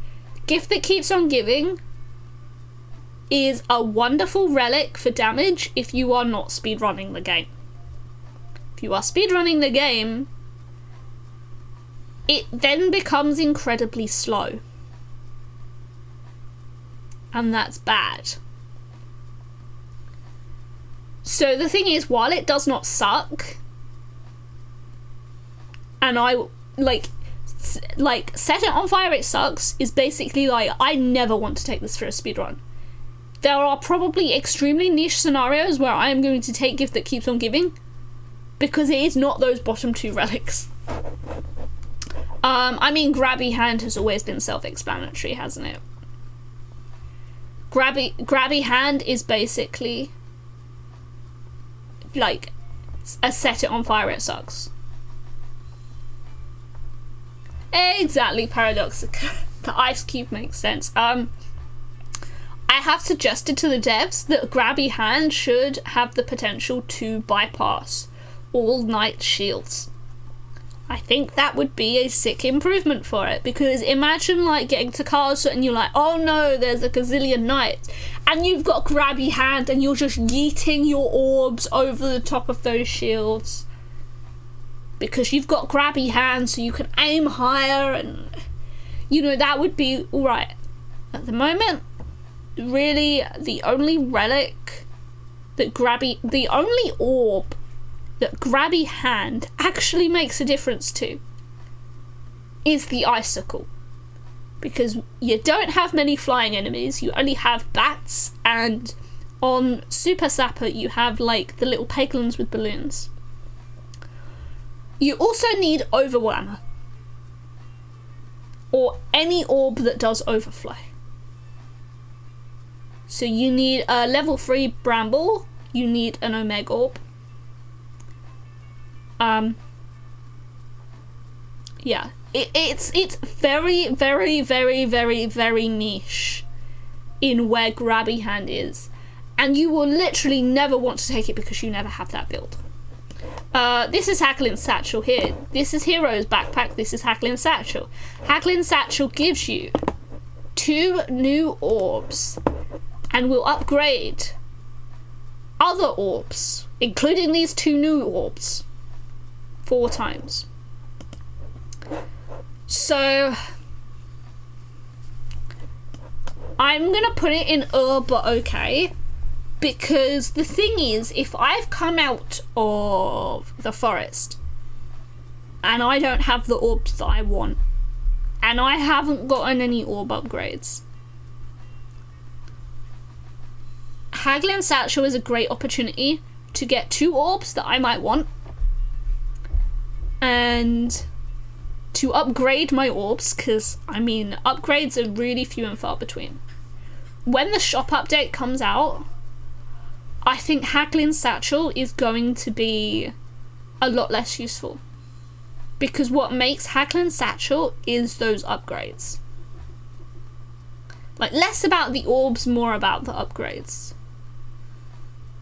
Gift That Keeps On Giving is a wonderful relic for damage if you are not speedrunning the game. If you are speedrunning the game, it then becomes incredibly slow. And that's bad. So the thing is, while it does not suck, and I like set it on fire, it sucks, is basically like, I never want to take this for a speedrun. There are probably extremely niche scenarios where I am going to take Gift That Keeps On Giving, because it is not those bottom two relics. I mean, Grabby Hand has always been self-explanatory, hasn't it? Grabby Hand is basically like a set it on fire, it sucks. Exactly, Paradox. The ice cube makes sense. I have suggested to the devs that Grabby Hand should have the potential to bypass all night shields. I think that would be a sick improvement for it, because imagine like getting to castle and you're like, oh no, there's a gazillion knights, and you've got Grabby Hand and you're just yeeting your orbs over the top of those shields because you've got Grabby Hand, so you can aim higher, and you know, that would be alright. At the moment, really the only relic that the only orb that Grabby Hand actually makes a difference to is the icicle, because you don't have many flying enemies, you only have bats, and on Super Sapper you have like the little Peglins with balloons. You also need Overwhammer, or any orb that does overflow. So you need a level 3 Bramble, you need an Omega Orb. Yeah, it's very, very, very, very, very niche in where Grabby Hand is, and you will literally never want to take it because you never have that build. This is Hacklin's Satchel here. This is Hero's Backpack. This is Hacklin's Satchel. Hacklin's Satchel gives you 2 new orbs and will upgrade other orbs, including these 2 new orbs, 4 times. So I'm gonna put it in but okay, because the thing is, if I've come out of the forest and I don't have the orbs that I want, and I haven't gotten any orb upgrades, Haglin Satchel is a great opportunity to get 2 orbs that I might want, and to upgrade my orbs, because I mean, upgrades are really few and far between. When the shop update comes out, I think Haglin Satchel is going to be a lot less useful, because what makes Haglin Satchel is those upgrades. Like, less about the orbs, more about the upgrades.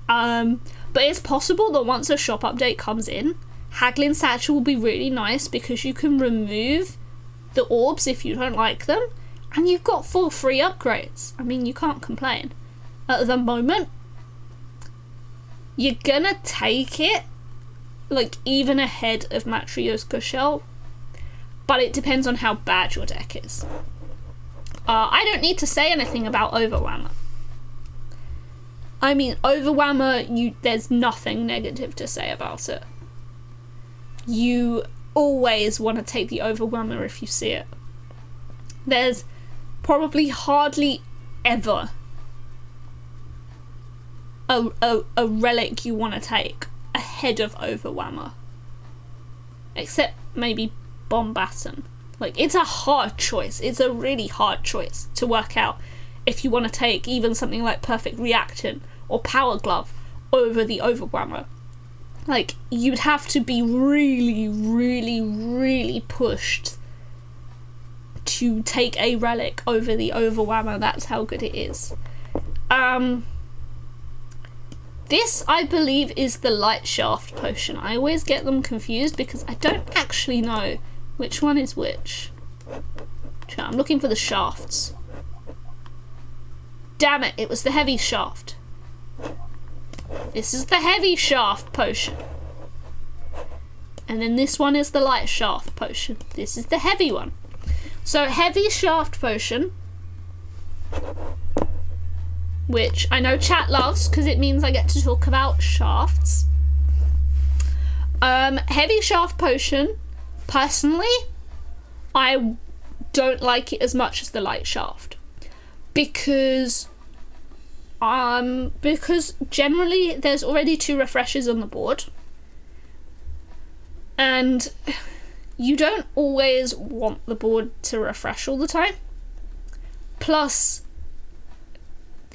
But it's possible that once a shop update comes in, Haglin Satchel will be really nice, because you can remove the orbs if you don't like them, and you've got 4 free upgrades. I mean, you can't complain. At the moment, you're gonna take it, like, even ahead of Matryoshka Shell, but it depends on how bad your deck is. I don't need to say anything about Overwhammer. I mean, Overwhammer, there's nothing negative to say about it. You always want to take the Overwhammer if you see it. There's probably hardly ever a relic you want to take ahead of Overwhammer, except maybe Bombaton. Like, it's a hard choice. It's a really hard choice to work out if you want to take even something like Perfect Reaction or Power Glove over the Overwhammer. Like, you'd have to be really, really, really pushed to take a relic over the Overwhammer. That's how good it is. This, I believe, is the light shaft potion. I always get them confused because I don't actually know which one is which. I'm looking for the shafts. Damn it, it was the heavy shaft. This is the heavy shaft potion. And then this one is the light shaft potion. This is the heavy one. So heavy shaft potion, which I know chat loves because it means I get to talk about shafts. Heavy shaft potion, personally, I don't like it as much as the light shaft because generally there's already 2 refreshers on the board, and you don't always want the board to refresh all the time. Plus,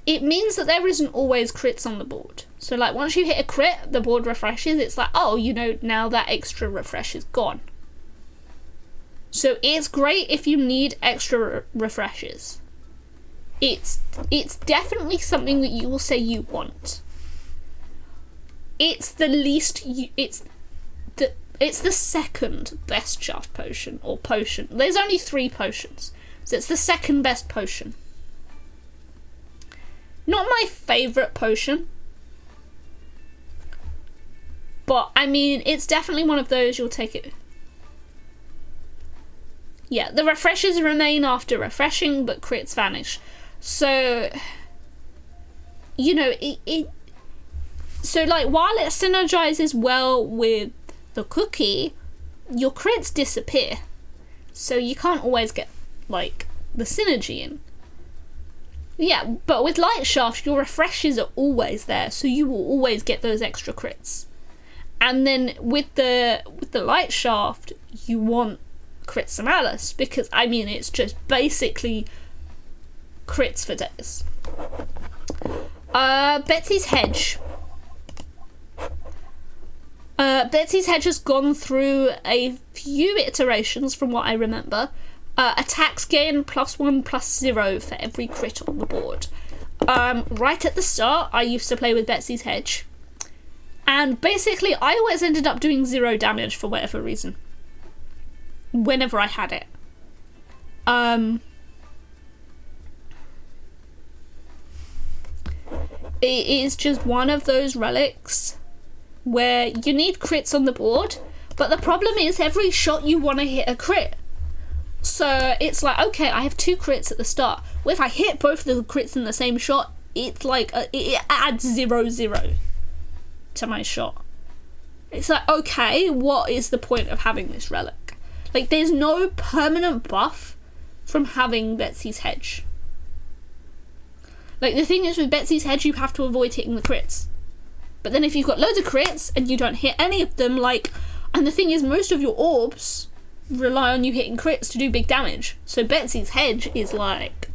it means that there isn't always crits on the board. So like once you hit a crit, the board refreshes. It's like, oh, you know, now that extra refresh is gone. So it's great if you need extra refreshes. It's definitely something that you will say you want. It's the least it's the second best shaft potion or potion. There's only 3 potions, so it's the second best potion. Not my favourite potion, but I mean it's definitely one of those you'll take it. Yeah, the refreshers remain after refreshing, but crits vanish. So, you know, so like while it synergizes well with the cookie, your crits disappear. So you can't always get like the synergy in. Yeah, but with light shaft, your refreshes are always there, so you will always get those extra crits. And then with the light shaft, you want crits and Alice, because I mean it's just basically crits for days. Betsy's Hedge. Betsy's Hedge has gone through a few iterations from what I remember. Attacks gain +1/+0 for every crit on the board. Right at the start, I used to play with Betsy's Hedge, and basically I always ended up doing 0 damage for whatever reason whenever I had it. It is just one of those relics where you need crits on the board, but the problem is every shot you want to hit a crit. So it's like, okay, I have 2 crits at the start. Well, if I hit both the crits in the same shot, it's like it adds 0/0 to my shot. It's like, okay, what is the point of having this relic? Like, there's no permanent buff from having Betsy's Hedge. Like, the thing is with Betsy's Hedge, you have to avoid hitting the crits. But then if you've got loads of crits and you don't hit any of them, like, and the thing is most of your orbs rely on you hitting crits to do big damage. So Betsy's Hedge is like,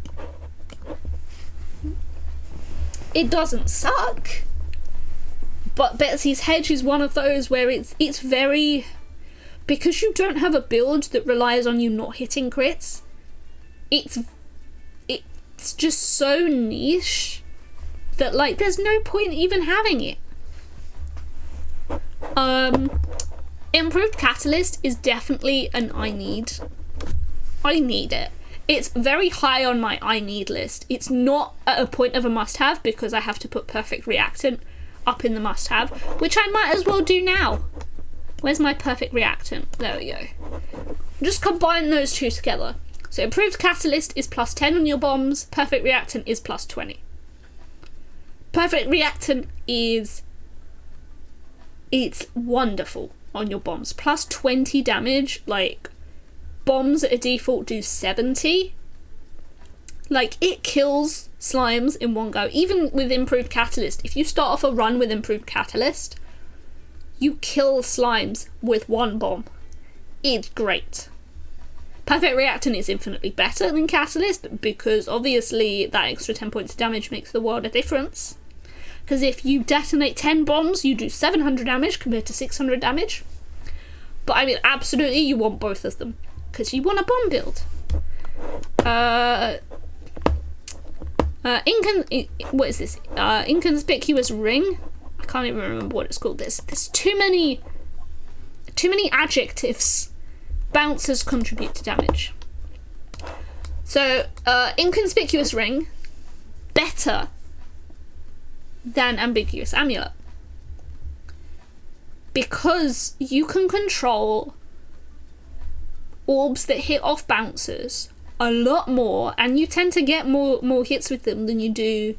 it doesn't suck, but Betsy's Hedge is one of those where it's very, because you don't have a build that relies on you not hitting crits, it's just so niche that like there's no point even having it. Improved Catalyst is definitely an I need. I need it. It's very high on my I need list. It's not at a point of a must-have because I have to put Perfect Reactant up in the must-have, which I might as well do now. Where's my Perfect Reactant? There we go. Just combine those 2 together. So Improved Catalyst is +10 on your bombs, Perfect Reactant is +20. Perfect Reactant is... it's wonderful on your bombs. +20 damage, like, bombs at a default do 70. Like, it kills slimes in one go. Even with Improved Catalyst, if you start off a run with Improved Catalyst, you kill slimes with 1 bomb. It's great. Perfect Reactant is infinitely better than Catalyst because obviously that extra 10 points of damage makes the world a difference. Because if you detonate 10 bombs, you do 700 damage compared to 600 damage. But I mean, absolutely, you want both of them. Because you want a bomb build. What is this? Inconspicuous Ring. can't even remember what it's called. There's too many adjectives. Bouncers contribute to damage. So, Inconspicuous Ring, better than Ambiguous Amulet. Because you can control orbs that hit off bouncers a lot more, and you tend to get more hits with them than you do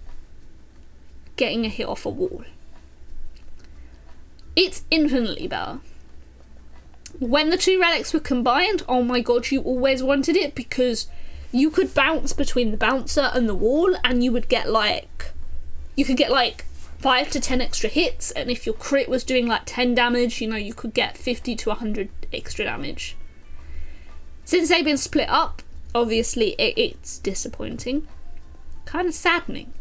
getting a hit off a wall. It's infinitely better. When the two relics were combined, oh my god, you always wanted it, because you could bounce between the bouncer and the wall, and you could get like 5 to 10 extra hits, and if your crit was doing like 10 damage, you know, you could get 50 to 100 extra damage. Since they've been split up, obviously it's disappointing. Kind of saddening.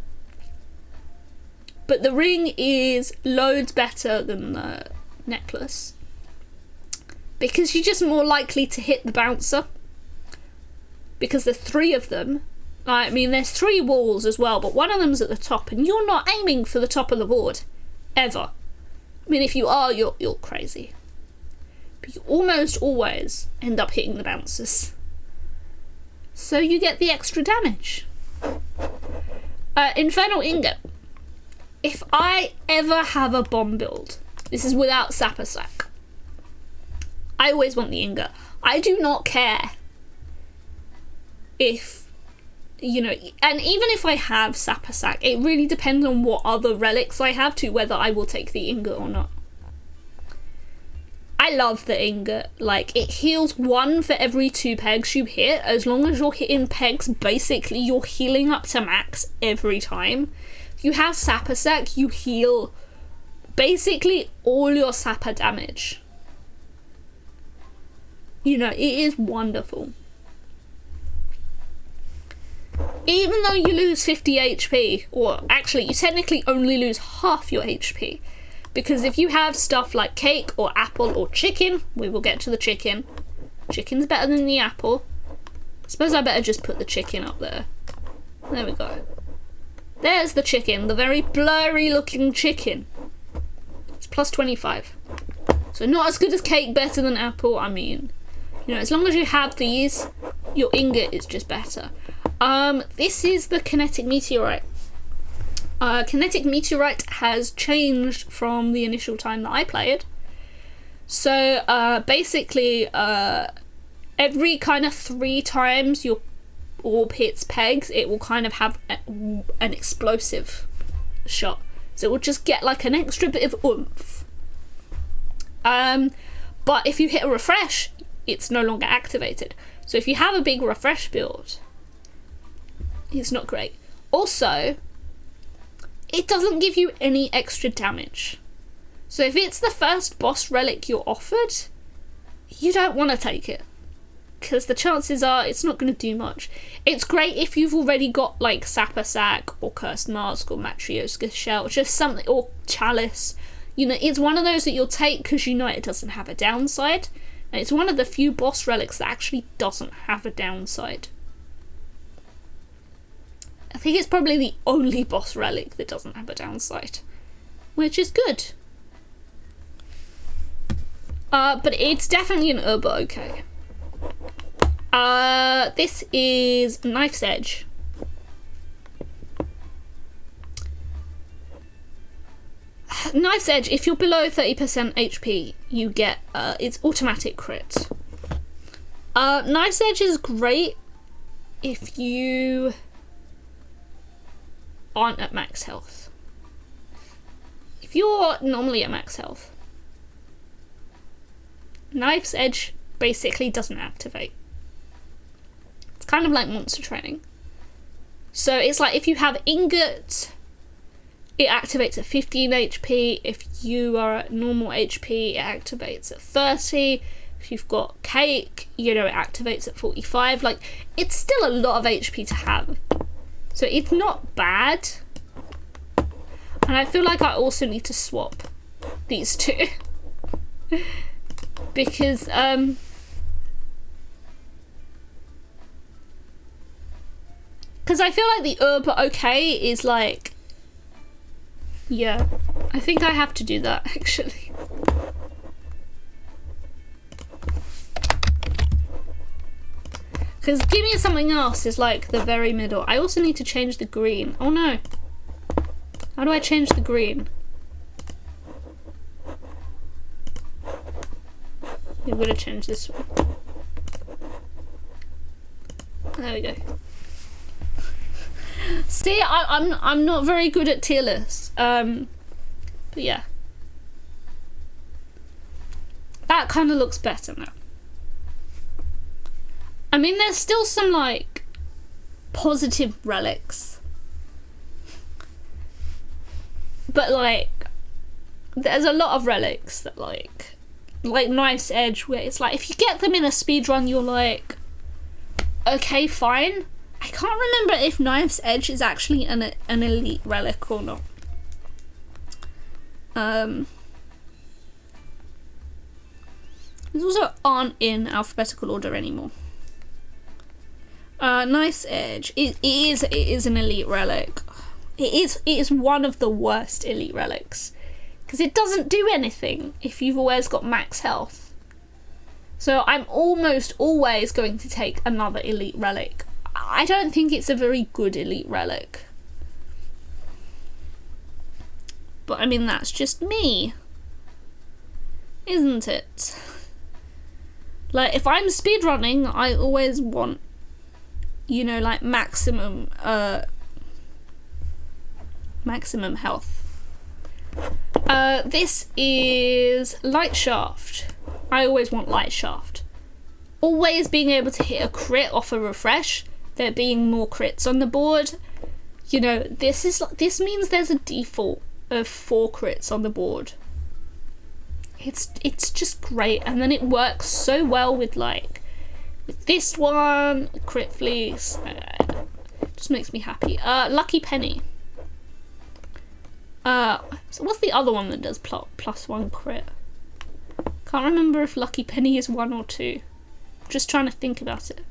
But the ring is loads better than the necklace, because you're just more likely to hit the bouncer. Because there's 3 of them. I mean, there's 3 walls as well, but one of them's at the top, and you're not aiming for the top of the board. Ever. I mean, if you are, you're crazy. But you almost always end up hitting the bouncers. So you get the extra damage. Infernal Ingot. If I ever have a bomb build, this is without Sapper Sack, I always want the ingot. I do not care if, you know, and even if I have Sapper Sack, it really depends on what other relics I have to whether I will take the ingot or not. I love the ingot. Like, it heals 1 for every 2 pegs you hit. As long as you're hitting pegs, basically you're healing up to max every time. If you have Sapper Sack, you heal basically all your Sapper damage. You know, it is wonderful. Even though you lose 50 HP, or actually you technically only lose half your HP, because if you have stuff like cake or apple or chicken, we will get to the chicken. Chicken's better than the apple. I suppose I better just put the chicken up there. There we go. There's the chicken, the very blurry looking chicken. It's plus 25. So not as good as cake, better than apple. I mean, you know, as long as you have these, your ingot is just better. This is the Kinetic Meteorite. Kinetic Meteorite has changed from the initial time that I played. So basically, every kind of 3 times your orb hits pegs, it will kind of have an explosive shot. So it will just get like an extra bit of oomph. But if you hit a refresh, it's no longer activated. So if you have a big refresh build, it's not great. Also, it doesn't give you any extra damage. So if it's the first boss relic you're offered, you don't want to take it, because the chances are it's not going to do much. It's great if you've already got like Sapper Sack or Cursed Mask or Matryoshka Shell, just something, or Chalice. You know, it's one of those that you'll take because you know it doesn't have a downside. And it's one of the few boss relics that actually doesn't have a downside. I think it's probably the only boss relic that doesn't have a downside, which is good. But it's definitely an Urba okay. This is Knife's Edge. Knife's Edge, if you're below 30% HP, you get it's automatic crit. Knife's Edge is great if you aren't at max health. If you're normally at max health, Knife's Edge basically doesn't activate. It's kind of like monster training. So it's like if you have Ingot, it activates at 15 HP. If you are at normal HP, it activates at 30. If you've got Cake, you know, it activates at 45. Like, it's still a lot of HP to have. So it's not bad. And I feel like I also need to swap these two. Because, I feel like the Urba okay is like Yeah, I think I have to do that actually. Because give me something else is like the very middle. I also need to change the green. Oh no. How do I change the green? I'm gonna change this one. There we go. See, I'm not very good at tier lists. But yeah. That kind of looks better now. I mean, there's still some like positive relics, but like there's a lot of relics that like Knife's Edge, where it's like if you get them in a speedrun you're like, okay, fine. I can't remember if Knife's Edge is actually an elite relic or not. These also aren't in alphabetical order anymore. Knife's Edge. It is an elite relic. It is one of the worst elite relics because it doesn't do anything if you've always got max health. So I'm almost always going to take another elite relic. I don't think it's a very good elite relic. But I mean, that's just me, isn't it? Like, if I'm speedrunning, I always want, you know, like maximum health. This is Light Shaft. I always want Light Shaft. Always being able to hit a crit off a refresh, there being more crits on the board. You know, this means there's a default of 4 crits on the board. It's just great, and then it works so well with like with this one, Crit Fleece. Just makes me happy. Lucky Penny. So what's the other one that does +1 crit? Can't remember if Lucky Penny is 1 or 2. Just trying to think about it.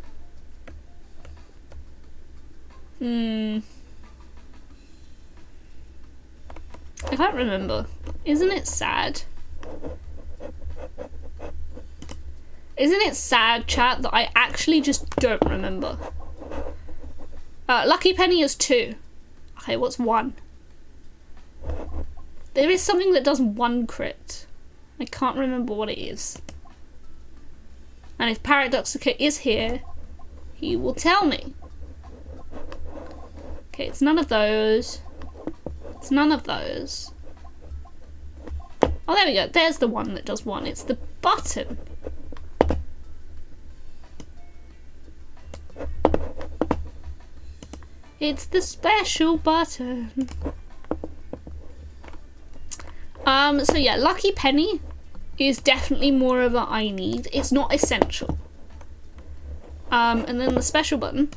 I can't remember. Isn't it sad? Isn't it sad, chat, that I actually just don't remember? Lucky Penny is 2. Okay, what's 1? There is something that does 1 crit. I can't remember what it is. And if Paradoxica is here, he will tell me. Okay, it's none of those. It's none of those. Oh, there we go. There's the one that does 1. It's the button. It's the special button. So yeah, Lucky Penny is definitely more of a I need. It's not essential. And then the special button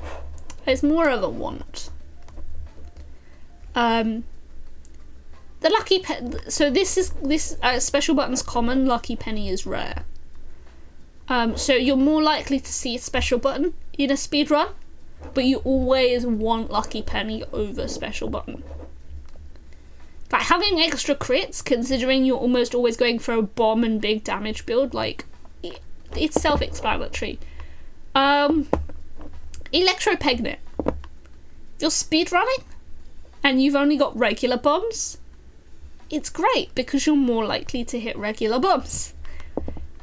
is more of a want. The Lucky so this special button's common, Lucky Penny is rare. So you're more likely to see a special button in a speedrun, but you always want Lucky Penny over special button. Like, having extra crits, considering you're almost always going for a bomb and big damage build, like, it's self-explanatory. Electropegnet. If you're speedrunning and you've only got regular bombs, it's great because you're more likely to hit regular bombs.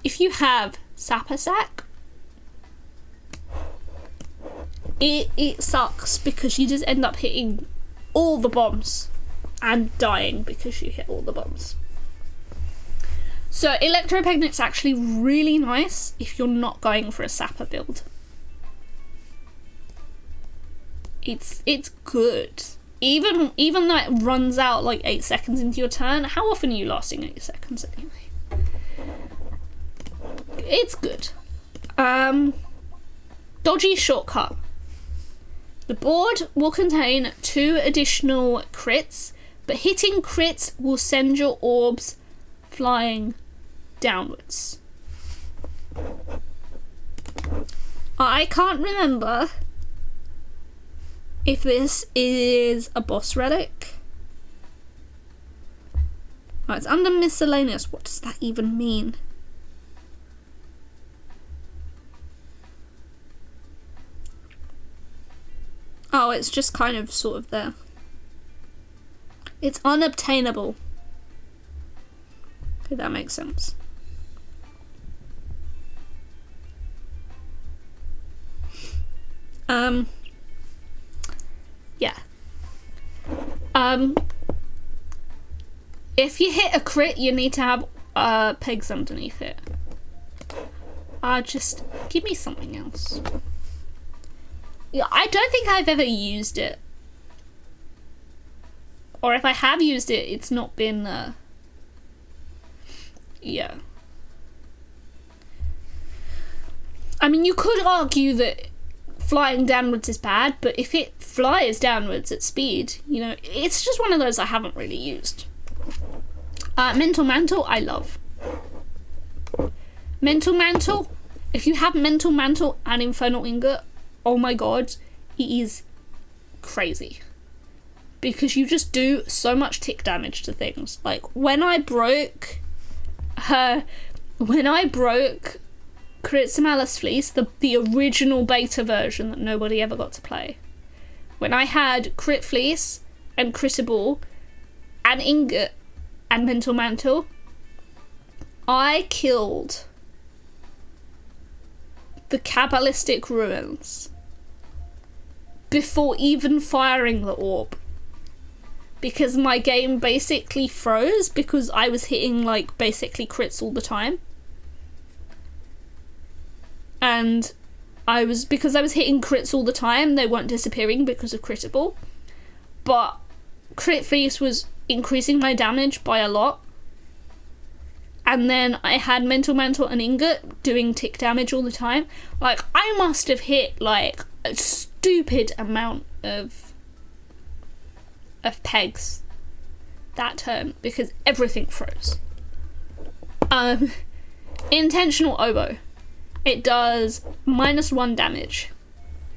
If you have Sapper Sack, it sucks because you just end up hitting all the bombs and dying because you hit all the bombs. So Electropegnet's actually really nice if you're not going for a Sapper build. It's good. Even though it runs out like 8 seconds into your turn. How often are you lasting 8 seconds anyway? It's good. Dodgy Shortcut. The board will contain 2 additional crits, but hitting crits will send your orbs flying downwards. I can't remember if this is a boss relic. Oh, it's under miscellaneous. What does that even mean? Oh, it's just kind of sort of there. It's unobtainable. Okay, that makes sense. Yeah. If you hit a crit, you need to have pegs underneath it. Just give me something else. Yeah, I don't think I've ever used it. Or if I have used it, it's not been, yeah. I mean, you could argue that flying downwards is bad, but if it flies downwards at speed, you know, it's just one of those I haven't really used. Mental Mantle, I love. Mental Mantle, if you have Mental Mantle and Infernal Ingot, oh my god, it is crazy. Because you just do so much tick damage to things. Like, when I broke Critimalis Fleece, the original beta version that nobody ever got to play, when I had Crit Fleece and Critable and Ingot and Mental Mantle, I killed the Kabbalistic Ruins before even firing the orb. Because my game basically froze because I was hitting, like, basically crits all the time. And because I was hitting crits all the time, they weren't disappearing because of Critable. But Crit Fleece was increasing my damage by a lot. And then I had Mental Mantle and Ingot doing tick damage all the time. Like, I must have hit, like, a stupid amount of pegs that turn because everything froze. Intentional Oboe. It does -1 damage.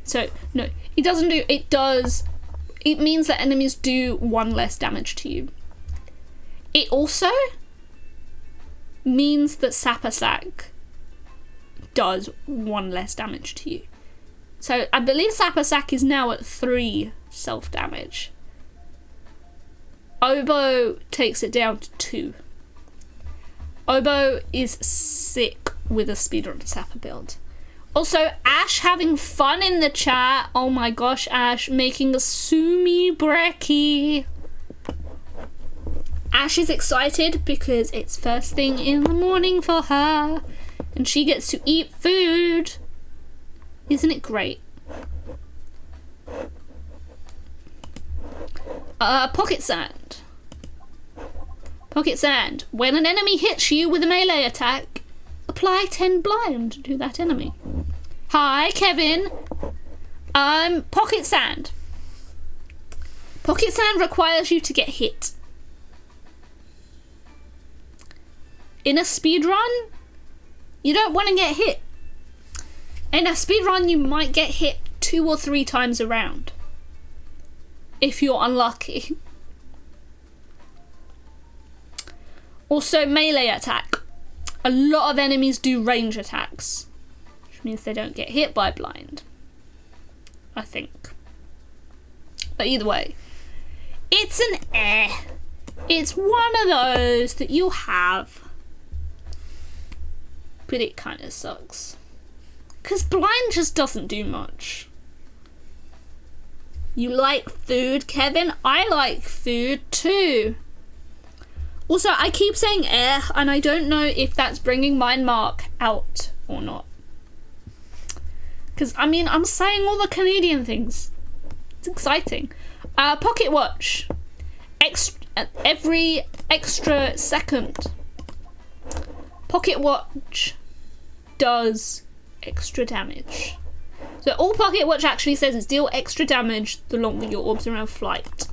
So, no, it doesn't do, it means that enemies do 1 less damage to you. It also means that Sappersack does 1 less damage to you. So, I believe Sappersack is now at 3 self-damage. Oboe takes it down to 2. Oboe is sick with a Speedrun Sapper build. Also, Ash having fun in the chat. Oh my gosh, Ash making a Sumi brekkie. Ash is excited because it's first thing in the morning for her and she gets to eat food. Isn't it great? Pocket Sand. Pocket Sand. When an enemy hits you with a melee attack, apply 10 blind to that enemy. Hi, Kevin. Pocket Sand. Pocket Sand requires you to get hit. In a speedrun, you don't want to get hit. In a speedrun, you might get hit 2 or 3 times a round. If you're unlucky. Also, melee attack. A lot of enemies do range attacks, which means they don't get hit by blind, I think. But either way, it's an It's one of those that you'll have, but it kind of sucks. Because blind just doesn't do much. You like food, Kevin? I like food too. Also, I keep saying and I don't know if that's bringing Mind Mark out or not. Because, I mean, I'm saying all the Canadian things. It's exciting. Pocket Watch. Every extra second. Pocket Watch does extra damage. So all Pocket Watch actually says is deal extra damage the longer your orbs are in flight.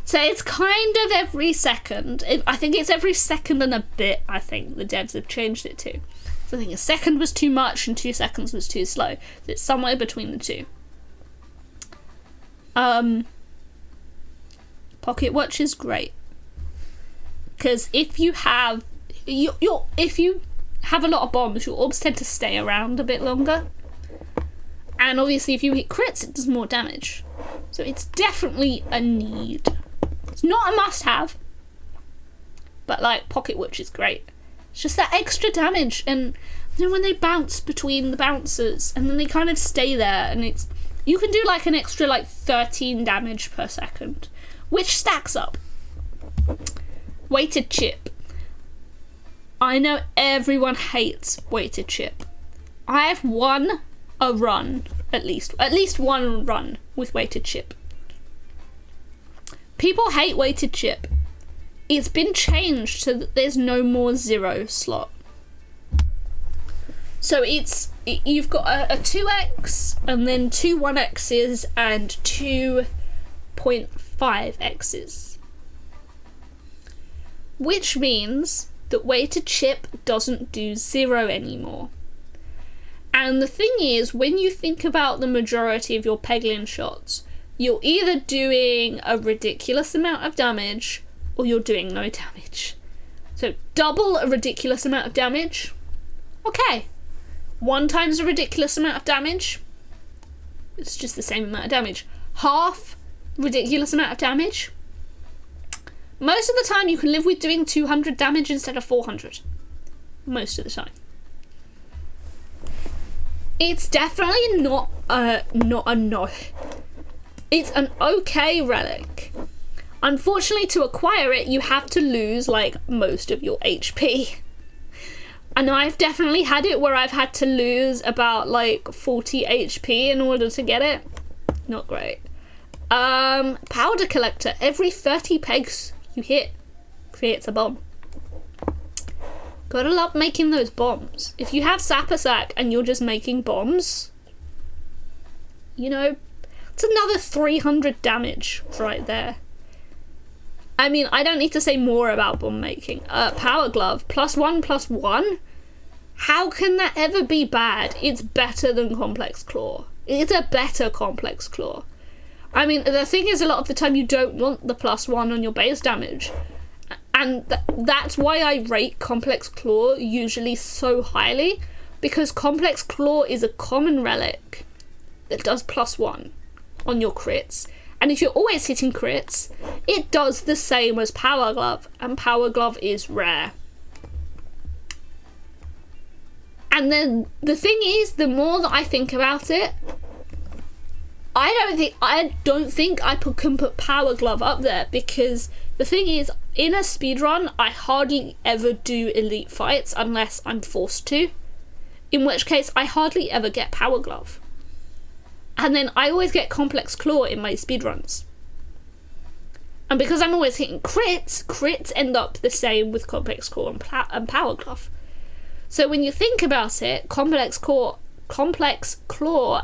So it's kind of every second. I think it's every second and a bit, I think the devs have changed it to. So I think a second was too much and 2 seconds was too slow. So it's somewhere between the two. Pocket Watch is great. Because if you have if you have a lot of bombs, your orbs tend to stay around a bit longer. And obviously if you hit crits, it does more damage. So it's definitely a need. It's not a must-have, but like Pocket Watch is great. It's just that extra damage, and you know when they bounce between the bouncers and then they kind of stay there, and it's, you can do like an extra like 13 damage per second, which stacks up. Weighted chip. I know everyone hates weighted chip. I have won a run, at least one run with weighted chip. People hate weighted chip. It's been changed so that there's no more 0 slot. So you've got a 2x and then 2 1x's and 2.5x's. Which means that weighted chip doesn't do 0 anymore. And the thing is, when you think about the majority of your Peglin shots, you're either doing a ridiculous amount of damage or you're doing no damage. So double a ridiculous amount of damage, okay. 1 times a ridiculous amount of damage, it's just the same amount of damage. Half ridiculous amount of damage, most of the time you can live with doing 200 damage instead of 400. Most of the time. It's definitely not a no. It's an okay relic. Unfortunately, to acquire it, you have to lose like most of your HP. And I've definitely had it where I've had to lose about like 40 HP in order to get it. Not great. Powder collector. Every 30 pegs you hit creates a bomb. Gotta love making those bombs. If you have Sapper Sack and you're just making bombs, you know, it's another 300 damage right there. I mean, I don't need to say more about bomb making. Power Glove, +1/+1. How can that ever be bad? It's better than Complex Claw. It's a better Complex Claw. I mean, the thing is, a lot of the time you don't want the +1 on your base damage. And that's why I rate Complex Claw usually so highly, because Complex Claw is a common relic that does +1 on your crits. And if you're always hitting crits, it does the same as Power Glove, and Power Glove is rare. And then the thing is, the more that I think about it, I don't think I can put Power Glove up there, because the thing is, in a speedrun, I hardly ever do elite fights unless I'm forced to, in which case I hardly ever get Power Glove. And then I always get Complex Claw in my speedruns. And because I'm always hitting crits end up the same with Complex Claw and Power Glove. So when you think about it, Complex Claw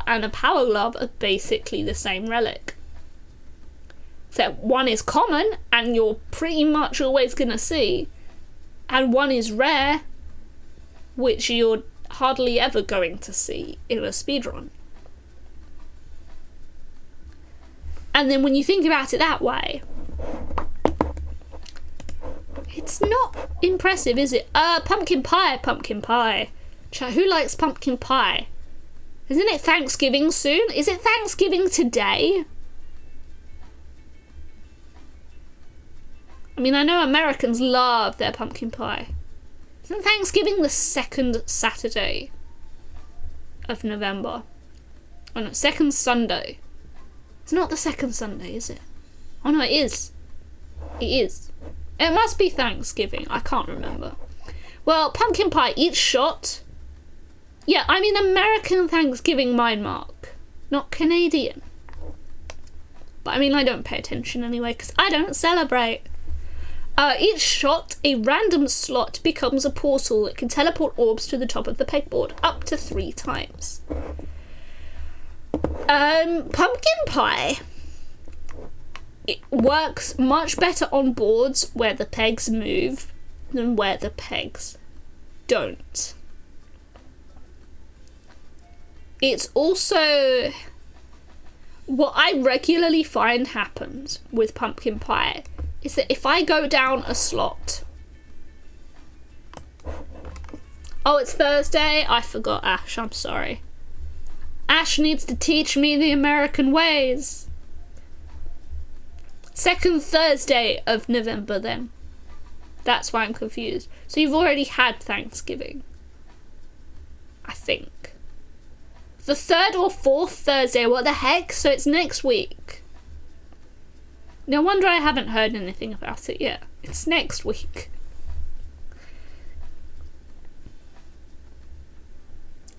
and a Power Glove are basically the same relic. So one is common, and you're pretty much always gonna see, and one is rare, which you're hardly ever going to see in a speedrun. And then when you think about it that way, it's not impressive, is it? Pumpkin pie. Chat, who likes pumpkin pie? Isn't it Thanksgiving soon? Is it Thanksgiving today? I mean, I know Americans love their pumpkin pie. Isn't Thanksgiving the 2nd Saturday of November? Oh no, 2nd Sunday. It's not the 2nd Sunday, is it? Oh no, it is. It is. It must be Thanksgiving. I can't remember. Well, pumpkin pie, each shot. Yeah, I mean American Thanksgiving mine mark, not Canadian. But I mean, I don't pay attention anyway, because I don't celebrate. Each shot, a random slot becomes a portal that can teleport orbs to the top of the pegboard up to 3 times. Pumpkin pie, it works much better on boards where the pegs move than where the pegs don't. It's also what I regularly find happens with pumpkin pie is that if I go down a slot Oh, it's Thursday? I forgot Ash, I'm sorry. Ash needs to teach me the American ways. Second Thursday of November then. That's why I'm confused. So you've already had Thanksgiving. I think. The third or fourth Thursday, what the heck? So it's next week. No wonder I haven't heard anything about it yet. It's next week.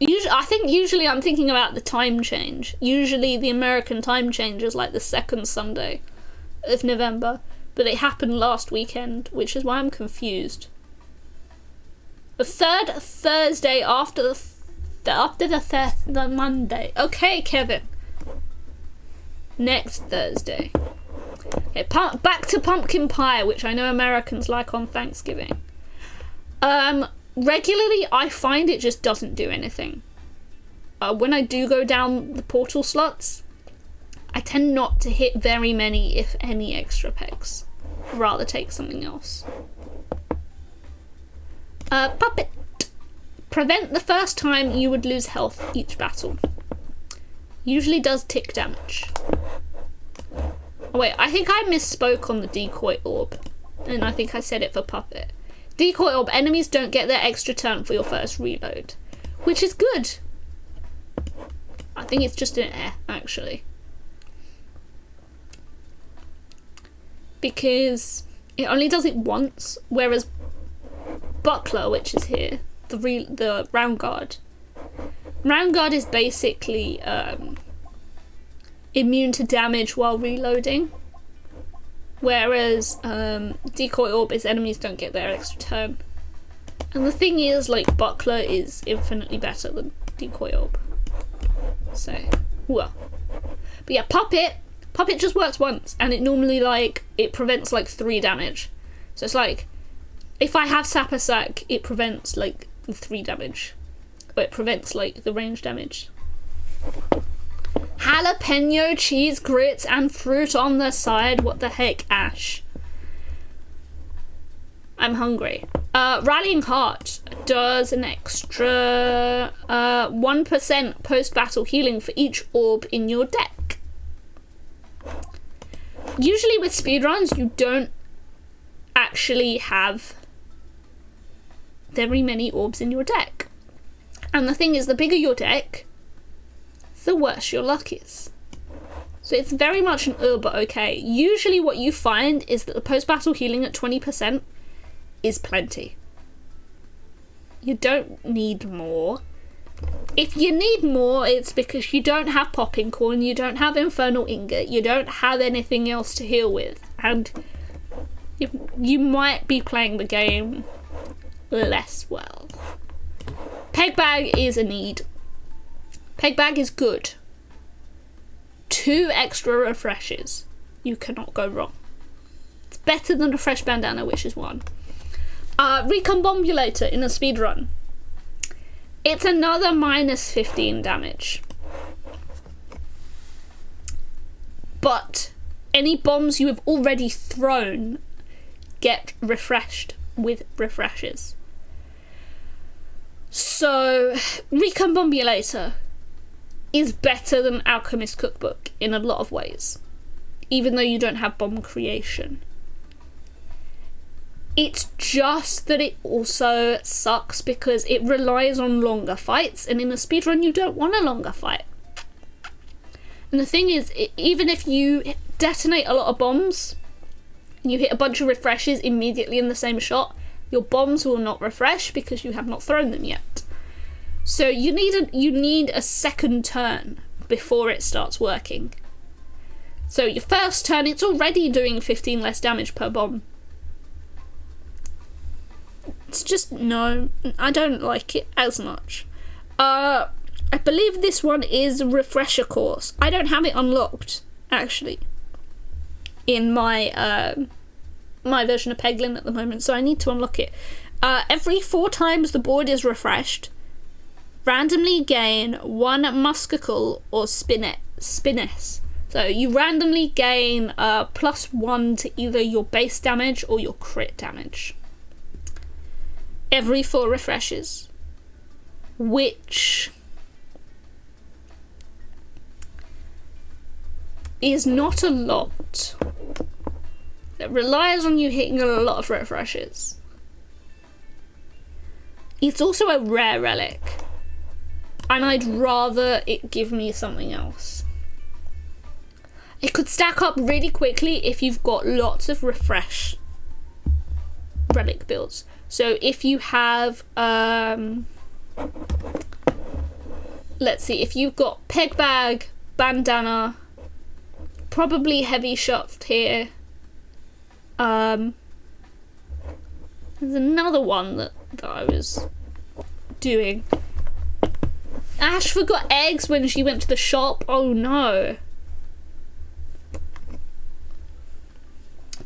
I think usually I'm thinking about the time change. Usually the American time change is like the second Sunday of November, but it happened last weekend, which is why I'm confused. The third Thursday after the Monday. Okay, Kevin. Next Thursday. Okay, back to pumpkin pie, which I know Americans like on Thanksgiving. Regularly, I find it just doesn't do anything. When I do go down the portal slots, I tend not to hit very many, if any, extra pegs. I'd rather take something else. Puppet. Prevent the first time you would lose health each battle. Usually does tick damage. Oh wait, I think I misspoke on the decoy orb. And I think I said it for puppet. Decoy orb, enemies don't get their extra turn for your first reload. Which is good. I think it's just an actually. Because it only does it once, whereas Buckler, which is here, the round guard. Round guard is basically immune to damage while reloading. Whereas decoy orb is enemies don't get their extra turn. And the thing is, like, Buckler is infinitely better than decoy orb. So, well. But yeah, puppet just works once, and it normally, like, it prevents like 3 damage. So it's like, if I have Sapper Sack, it prevents like the 3 damage. Or it prevents like the range damage. Jalapeno cheese grits and fruit on the side. What the heck, Ash? I'm hungry. Rallying Heart does an extra 1% post-battle healing for each orb in your deck. Usually with speedruns, you don't actually have very many orbs in your deck. And the thing is, the bigger your deck, the worse your luck is. So it's very much an but okay. Usually what you find is that the post-battle healing at 20% is plenty. You don't need more. If you need more, it's because you don't have Popping Corn, you don't have Infernal Ingot, you don't have anything else to heal with, and you might be playing the game less well. Peg Bag is a need. Peg Bag is good. 2 extra refreshes. You cannot go wrong. It's better than a fresh bandana, which is 1. Recombobulator in a speedrun. It's another minus 15 damage. But any bombs you have already thrown get refreshed with refreshes. So, Recombobulator is better than Alchemist Cookbook in a lot of ways, even though you don't have bomb creation. It's just that it also sucks because it relies on longer fights, and in a speedrun you don't want a longer fight. And the thing is, even if you detonate a lot of bombs, you hit a bunch of refreshes immediately in the same shot, your bombs will not refresh because you have not thrown them yet. So you need a second turn before it starts working. So your first turn, it's already doing 15 less damage per bomb. It's just, no, I don't like it as much. I believe this one is Refresher Course. I don't have it unlocked, actually, in my my version of Peglin at the moment, so I need to unlock it. Every 4 times the board is refreshed, randomly gain 1 Muskacle or Spiness. So you randomly gain +1 to either your base damage or your crit damage. Every 4 refreshes. which is not a lot. It relies on you hitting a lot of refreshes. It's also a rare relic, and I'd rather it give me something else. It could stack up really quickly if you've got lots of refresh relic builds. So if you have, let's see, if you've got peg bag, bandana, probably heavy shaft here. There's another one that I was doing. Ash forgot eggs when she went to the shop. Oh no.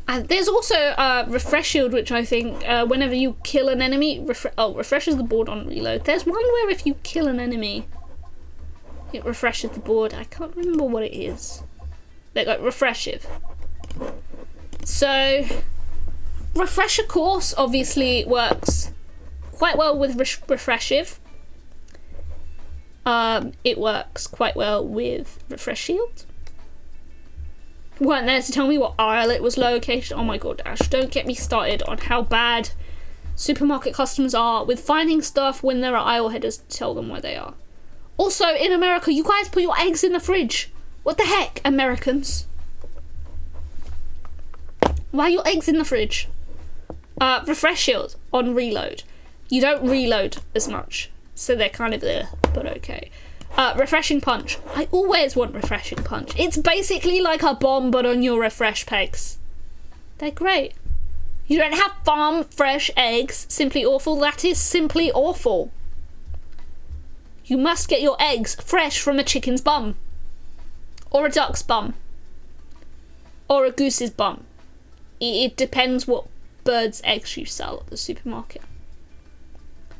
And there's also refresh shield, which I think whenever you kill an enemy, refreshes the board on reload. There's one where if you kill an enemy, it refreshes the board. I can't remember what it is. They're like refreshive. So refresher course obviously works quite well with refreshive. It works quite well with refresh shield. Weren't there to tell me what aisle it was located. Oh my god, Ash, don't get me started on how bad supermarket customers are with finding stuff when there are aisle headers to tell them where they are. Also, in America, you guys put your eggs in the fridge. What the heck, Americans? Why are your eggs in the fridge? Refresh shield on reload. You don't reload as much, so they're kind of there, but okay. Refreshing punch. I always want refreshing punch. It's basically like a bomb, but on your refresh pegs. They're great. You don't have farm fresh eggs. Simply awful. That is simply awful. You must get your eggs fresh from a chicken's bum. Or a duck's bum. Or a goose's bum. It depends what bird's eggs you sell at the supermarket.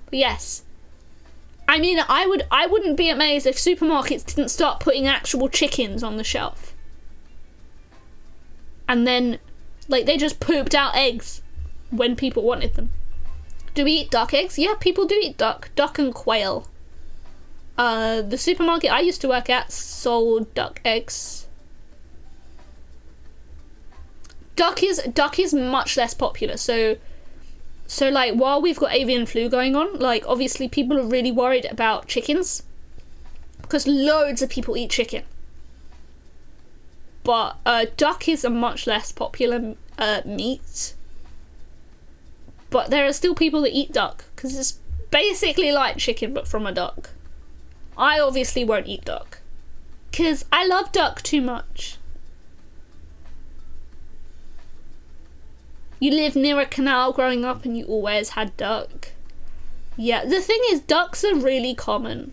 But yes. I mean, I wouldn't be amazed if supermarkets didn't start putting actual chickens on the shelf. And then, like, they just pooped out eggs when people wanted them. Do we eat duck eggs? Yeah, people do eat duck and quail. The supermarket I used to work at sold duck eggs. Duck is much less popular, so like, while we've got avian flu going on, like, obviously people are really worried about chickens because loads of people eat chicken. But duck is a much less popular meat. But there are still people that eat duck because it's basically like chicken but from a duck. I obviously won't eat duck because I love duck too much. You live near a canal growing up and you always had duck. Yeah, the thing is, ducks are really common.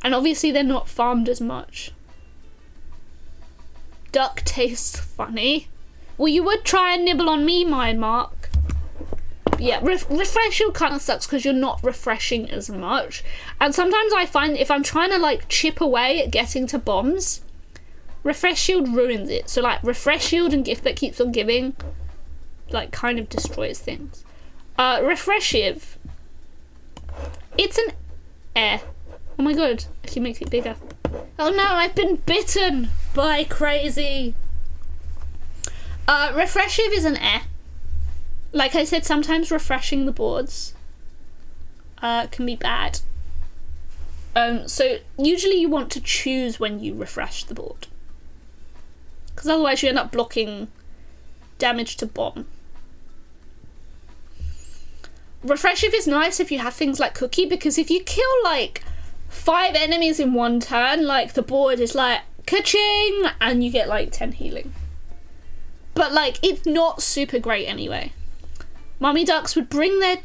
And obviously they're not farmed as much. Duck tastes funny. Well, you would try and nibble on me, mine Mark. Yeah, refresh shield kind of sucks because you're not refreshing as much. And sometimes I find if I'm trying to, like, chip away at getting to bombs, refresh shield ruins it. So, like, refresh shield and gift that keeps on giving, like, kind of destroys things. Refreshive. It's an air. Oh my god, I can make it bigger. Oh no, I've been bitten by crazy. Refreshive is an air. Like I said, sometimes refreshing the boards can be bad. So usually you want to choose when you refresh the board, because otherwise you end up blocking damage to bomb. Refreshive is nice if you have things like cookie, because if you kill like 5 enemies in one turn, like, the board is like ka-ching and you get like 10 healing. But like, it's not super great anyway. Mummy ducks would bring their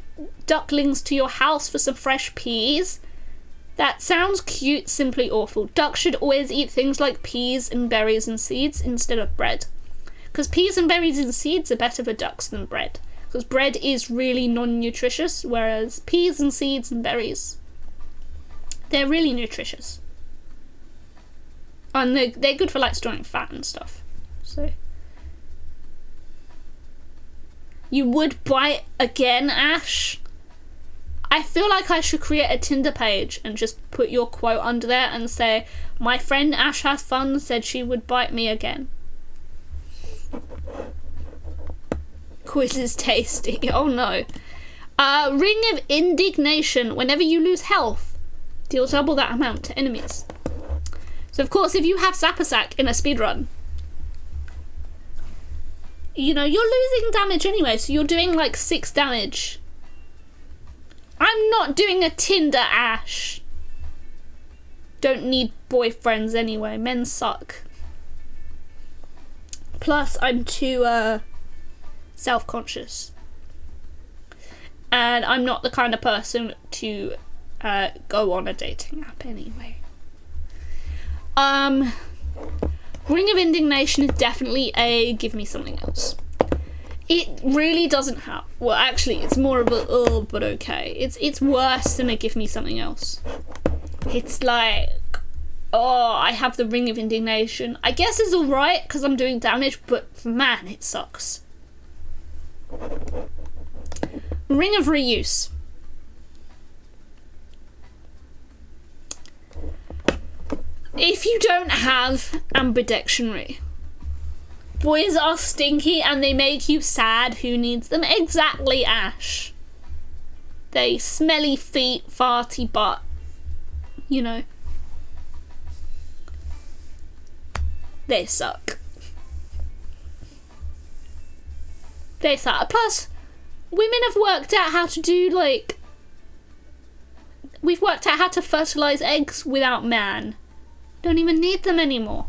ducklings to your house for some fresh peas. That sounds cute, simply awful. Ducks should always eat things like peas and berries and seeds instead of bread, because peas and berries and seeds are better for ducks than bread, because bread is really non-nutritious, whereas peas and seeds and berries, they're really nutritious. And they're good for like storing fat and stuff. So you would buy it again, Ash? I feel like I should create a Tinder page and just put your quote under there and say, my friend Ash has fun said she would bite me again. Quiz is tasty. Oh no. Ring of Indignation. Whenever you lose health, deal double that amount to enemies. So of course, if you have Sappersack in a speedrun, you know, you're losing damage anyway, so you're doing like 6 damage. I'm not doing a Tinder, Ash. Don't need boyfriends anyway. Men suck. Plus, I'm too self-conscious. And I'm not the kind of person to go on a dating app anyway. Ring of Indignation is definitely a give me something else. It really doesn't have, well actually it's more of a oh but okay. It's worse than a give me something else. It's like, oh, I have the Ring of Indignation. I guess it's alright because I'm doing damage, but man, it sucks. Ring of Reuse. If you don't have ambidictionary, boys are stinky and they make you sad. Who needs them? Exactly, Ash. They smelly feet, farty butt. You know. They suck. They suck. Plus, women have worked out how to do, like... We've worked out how to fertilise eggs without man. Don't even need them anymore.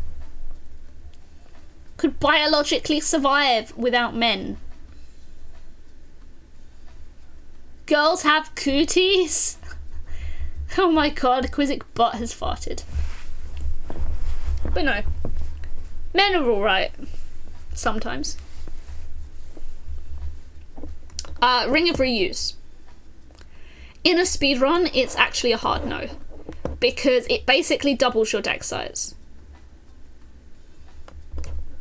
Could biologically survive without men. Girls have cooties. Oh my god, Quizzic butt has farted. But no. Men are alright. Sometimes. Ring of Reuse. In a speedrun, it's actually a hard no. Because it basically doubles your deck size.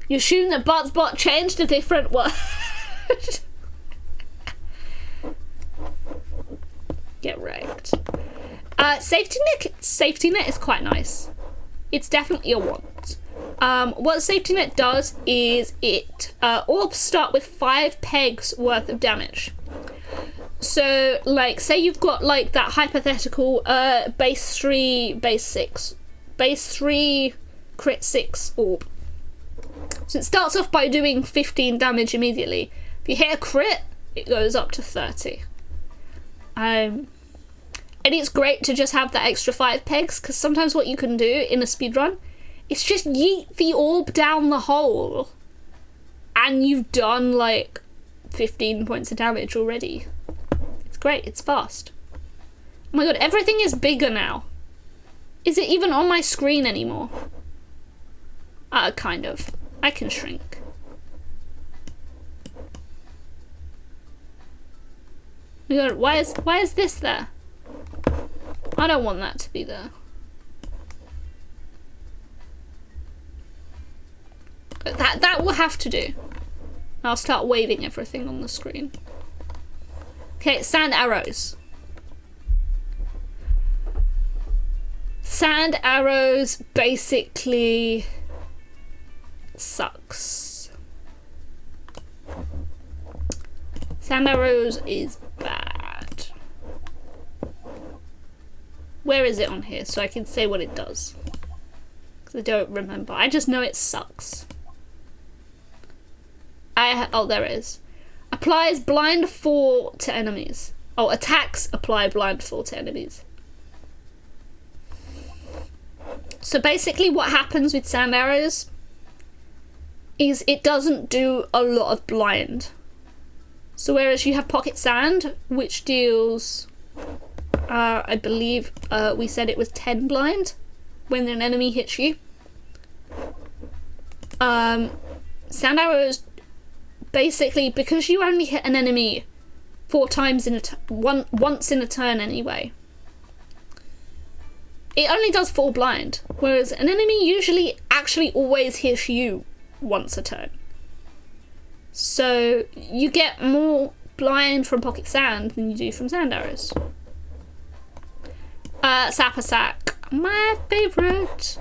You assume that Butt's changed a different word. Get wrecked. Safety net is quite nice. It's definitely a want. What safety net does is it orbs start with 5 pegs worth of damage. So, like, say you've got, like, that hypothetical base 3, base 6, base 3, crit 6 orb. So it starts off by doing 15 damage immediately. If you hit a crit, it goes up to 30. And it's great to just have that extra 5 pegs, because sometimes what you can do in a speedrun is just yeet the orb down the hole. And you've done, like, 15 points of damage already. Great, it's fast. Oh my god, everything is bigger now. Is it even on my screen anymore? Kind of. I can shrink. Oh my god, why is this there? I don't want that to be there. That will have to do. I'll start waving everything on the screen. Okay, sand arrows. Sand arrows basically sucks. Sand arrows is bad. Where is it on here so I can say what it does? Because I don't remember. I just know it sucks. Oh, there it is. Applies blind fall to enemies. Oh, attacks apply blind fall to enemies. So basically what happens with sand arrows is it doesn't do a lot of blind. So whereas you have pocket sand, which deals, I believe we said it was 10 blind when an enemy hits you. Sand arrows, basically, because you only hit an enemy 4 times in once in a turn anyway, it only does 4 blind, whereas an enemy usually actually always hits you once a turn. So you get more blind from pocket sand than you do from sand arrows. Sappersack, my favourite.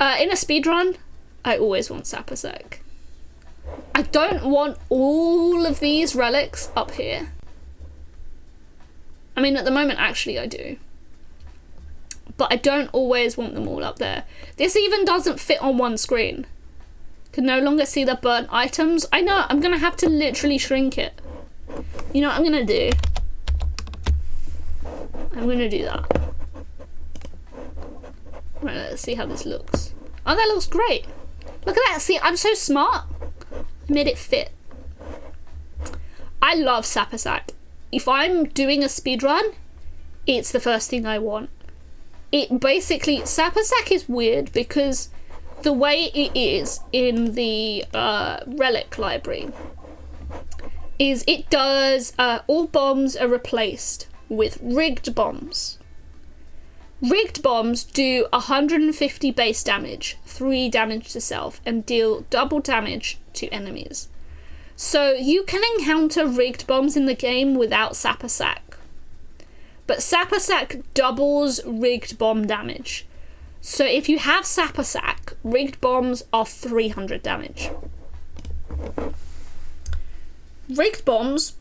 In a speedrun, I always want Sappersack. I don't want all of these relics up here. I mean, at the moment, actually, I do. But I don't always want them all up there. This even doesn't fit on one screen. Can no longer see the burnt items. I know, I'm gonna have to literally shrink it. You know what I'm gonna do? I'm gonna do that. Right, let's see how this looks. Oh, that looks great. Look at that. See, I'm so smart. I made it fit. I love Sappersack. If I'm doing a speedrun, it's the first thing I want. It basically, Sappersack is weird because the way it is in the relic library is it does, all bombs are replaced with rigged bombs. Rigged bombs do 150 base damage, 3 damage to self, and deal double damage to enemies. So you can encounter rigged bombs in the game without Sappersack. But Sappersack doubles rigged bomb damage. So if you have Sappersack, rigged bombs are 300 damage. Rigged bombs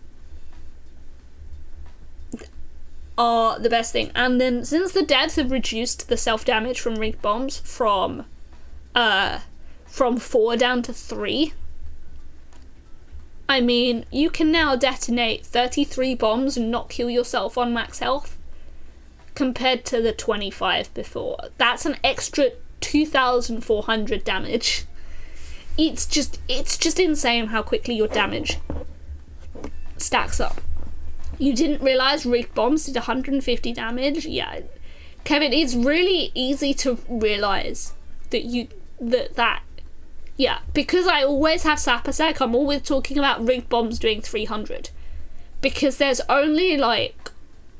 are the best thing. And then since the devs have reduced the self-damage from rigged bombs from 4 down to 3, I mean, you can now detonate 33 bombs and not kill yourself on max health compared to the 25 before. That's an extra 2,400 damage. It's just insane how quickly your damage stacks up. You didn't realise rigged bombs did 150 damage? Yeah. Kevin, it's really easy to realise that yeah, because I always have Sappersack, I'm always talking about rigged bombs doing 300. Because there's only like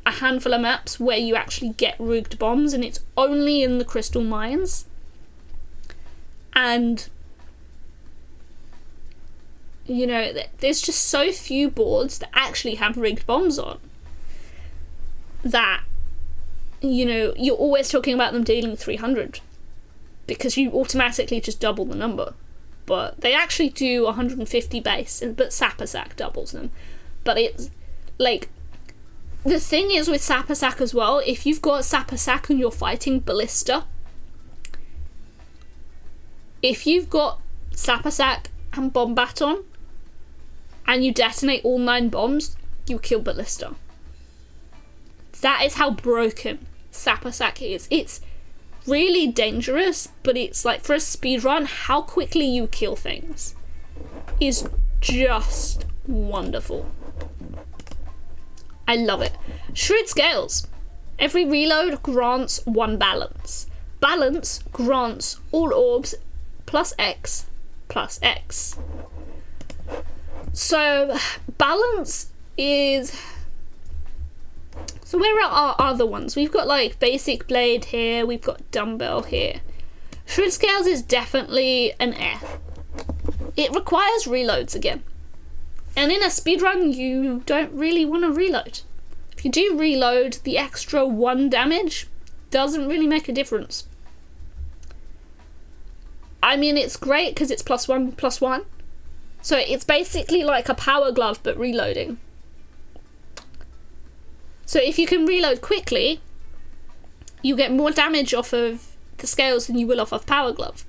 a handful of maps where you actually get rigged bombs, and it's only in the crystal mines. And you know, there's just so few boards that actually have rigged bombs on that, you know, you're always talking about them dealing 300 because you automatically just double the number. But they actually do 150 base, but Sappersack doubles them. But it's like, the thing is with Sappersack as well, if you've got Sappersack and you're fighting Ballista, if you've got Sappersack and Bomb Baton and you detonate all 9 bombs, you kill Ballista. That is how broken Sappersack is. It's really dangerous, but it's like, for a speedrun, how quickly you kill things is just wonderful. I love it. Shroud Scales. Every reload grants 1 balance. Balance grants all orbs plus X plus X. So balance is... So where are our other ones? We've got like basic blade here, we've got dumbbell here. Shroud Scales is definitely an F. It requires reloads again. And in a speedrun, you don't really want to reload. If you do reload, the extra 1 damage doesn't really make a difference. I mean, it's great because it's +1/+1. So it's basically like a power glove, but reloading. So if you can reload quickly, you get more damage off of the scales than you will off of Power Glove.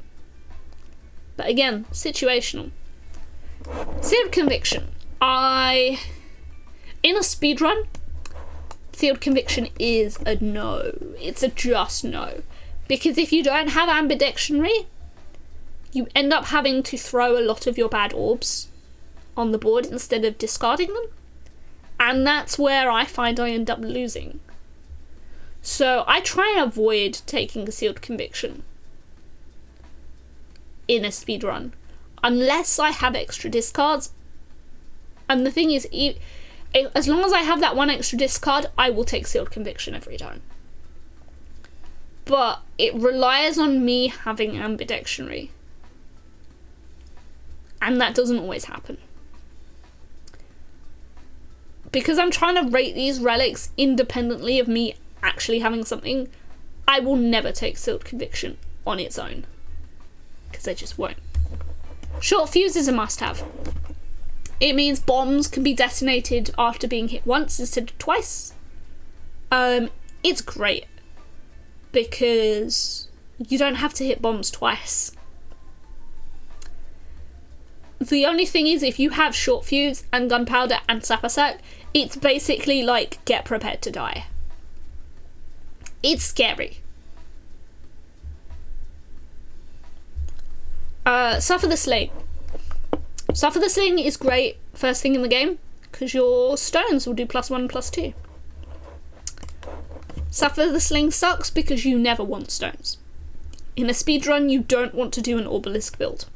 But again, situational. Sealed Conviction. In a speedrun, Sealed Conviction is a no. It's a just no. Because if you don't have ambidextrary, you end up having to throw a lot of your bad orbs on the board instead of discarding them. And that's where I find I end up losing. So I try and avoid taking a Sealed Conviction in a speedrun, unless I have extra discards. And the thing is, as long as I have that 1 extra discard, I will take Sealed Conviction every time. But it relies on me having ambidextrary. And that doesn't always happen. Because I'm trying to rate these relics independently of me actually having something, I will never take Sealed Conviction on its own, because I just won't. Short Fuse is a must-have. It means bombs can be detonated after being hit once instead of twice. It's great because you don't have to hit bombs twice. The only thing is, if you have Short Fuse and Gunpowder and Sapper Sack, it's basically like get prepared to die. It's scary. Suffer the Sling. Suffer the Sling is great first thing in the game because your stones will do +1, +2. Suffer the Sling sucks because you never want stones. In a speedrun, you don't want to do an obelisk build.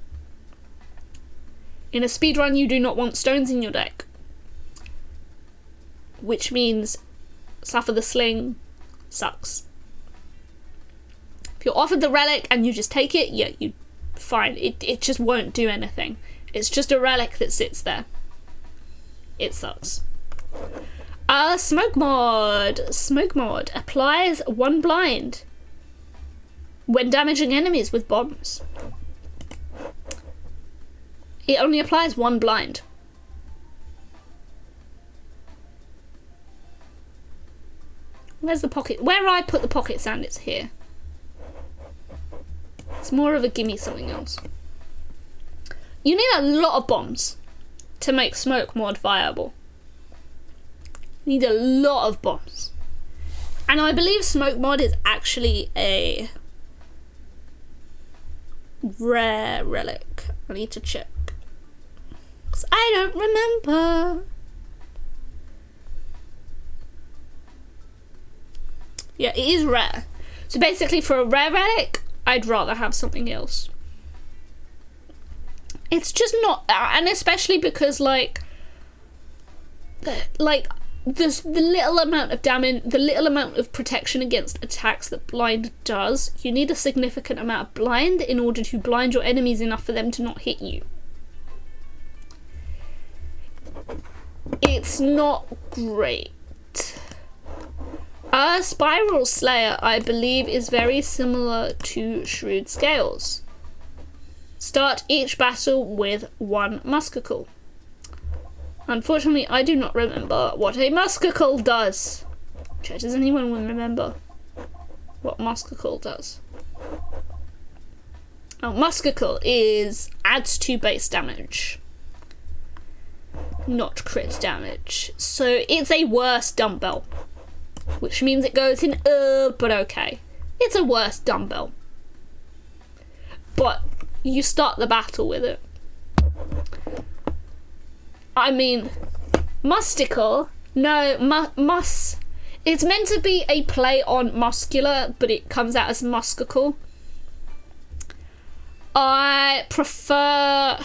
In a speedrun, you do not want stones in your deck, which means Suffer the Sling sucks. If you're offered the relic and you just take it, yeah, you fine. It just won't do anything. It's just a relic that sits there. It sucks. Smoke mod. Smoke mod applies 1 blind when damaging enemies with bombs. It only applies 1 blind. Where's the pocket? Where I put the pocket sand, it's here. It's more of a gimme something else. You need a lot of bombs to make smoke mod viable. You need a lot of bombs. And I believe smoke mod is actually a rare relic. I need to check. 'Cause I don't remember. Yeah, it is rare. So basically for a rare relic, I'd rather have something else. It's just not, and especially because like the little amount of damage, the little amount of protection against attacks that blind does, you need a significant amount of blind in order to blind your enemies enough for them to not hit you. It's not great. Spiral Slayer, I believe, is very similar to Shrewd Scales. Start each battle with 1 Muskacle. Unfortunately, I do not remember what a Muskacle does. Does anyone remember what Muskacle does? Oh, Muskacle adds 2 base damage, not crit damage. So it's a worse dumbbell, which means it goes in but okay. It's a worse dumbbell. But you start the battle with it. I mean, Musticle, no, it's meant to be a play on muscular, but it comes out as Muskacle. I prefer,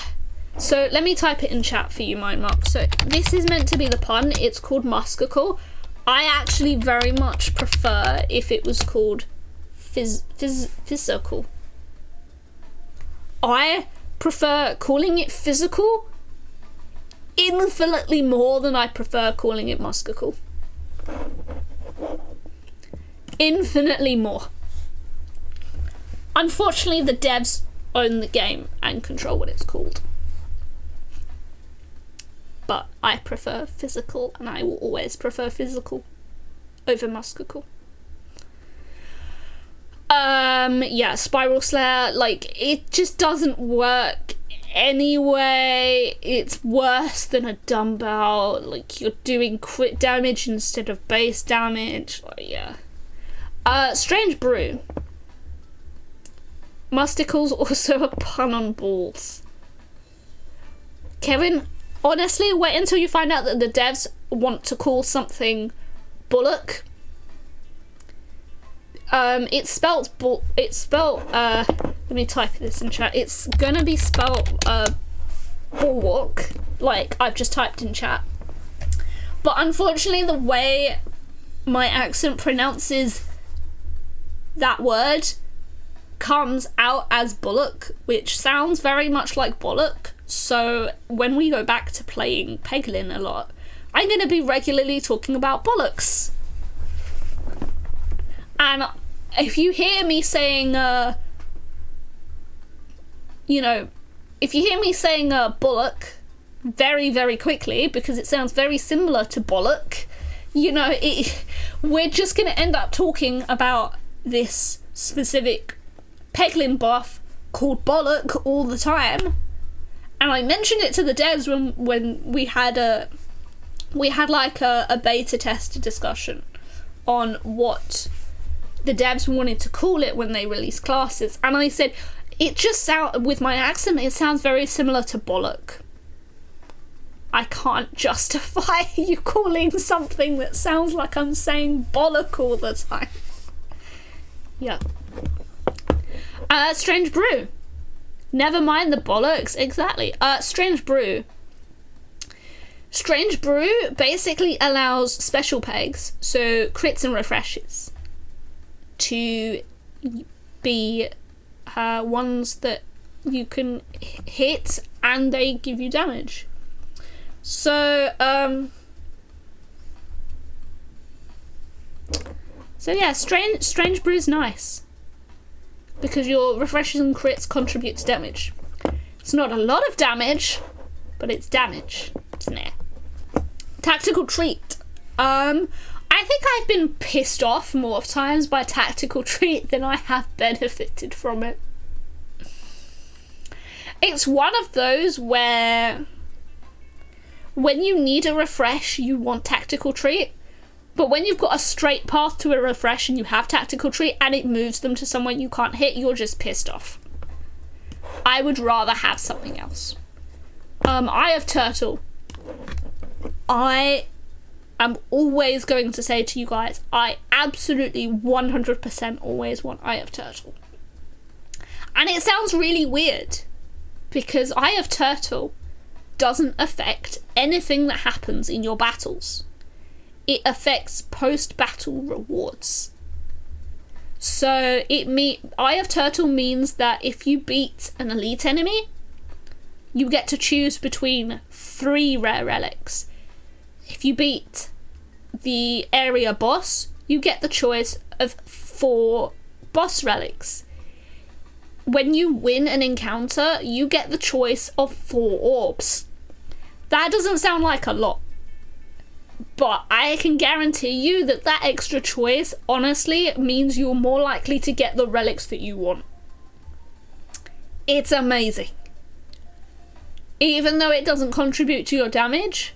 so let me type it in chat for you, Mind Mark. So this is meant to be the pun, it's called Muskacle. I actually very much prefer if it was called physical. I prefer calling it physical infinitely more than I prefer calling it Muskacle. Infinitely more. Unfortunately, the devs own the game and control what it's called. But I prefer physical, and I will always prefer physical over Muskacle. Yeah, Spiral Slayer, like, it just doesn't work anyway. It's worse than a dumbbell. Like, you're doing crit damage instead of base damage. Like, yeah. Strange Brew. Musticle's also a pun on balls. Kevin, honestly, wait until you find out that the devs want to call something Bullock. It's spelt let me type this in chat. It's gonna be spelt Bulwark, like I've just typed in chat. But unfortunately, the way my accent pronounces that word comes out as Bullock, which sounds very much like Bollock. So when we go back to playing Peglin a lot, I'm going to be regularly talking about bollocks. And if you hear me saying, you know, if you hear me saying bollock very, very quickly, because it sounds very similar to bollock, you know, we're just going to end up talking about this specific Peglin buff called bollock all the time. And I mentioned it to the devs when we had like a beta test discussion on what the devs wanted to call it when they released classes, and I said it just sound, with my accent, it sounds very similar to bollock. I can't justify you calling something that sounds like I'm saying bollock all the time. Yeah. Strange brew. Never mind the bollocks, exactly. Strange brew. Strange brew basically allows special pegs, so crits and refreshes, to be ones that you can hit and they give you damage. So yeah, strange brew is nice because your refreshes and crits contribute to damage. It's not a lot of damage, but it's damage. It's there. Tactical treat. I think I've been pissed off more times by tactical treat than I have benefited from it. It's one of those where when you need a refresh, you want tactical treat, but when you've got a straight path to a refresh and you have tactical treat and it moves them to somewhere you can't hit, you're just pissed off. I would rather have something else. Eye of Turtle. I am always going to say to you guys, I absolutely 100% always want Eye of Turtle. And it sounds really weird, because Eye of Turtle doesn't affect anything that happens in your battles. It affects post-battle rewards. So Eye of Turtle means that if you beat an elite enemy, you get to choose between 3 rare relics. If you beat the area boss, you get the choice of 4 boss relics. When you win an encounter, you get the choice of 4 orbs. That doesn't sound like a lot, but I can guarantee you that that extra choice honestly means you're more likely to get the relics that you want. It's amazing. Even though it doesn't contribute to your damage,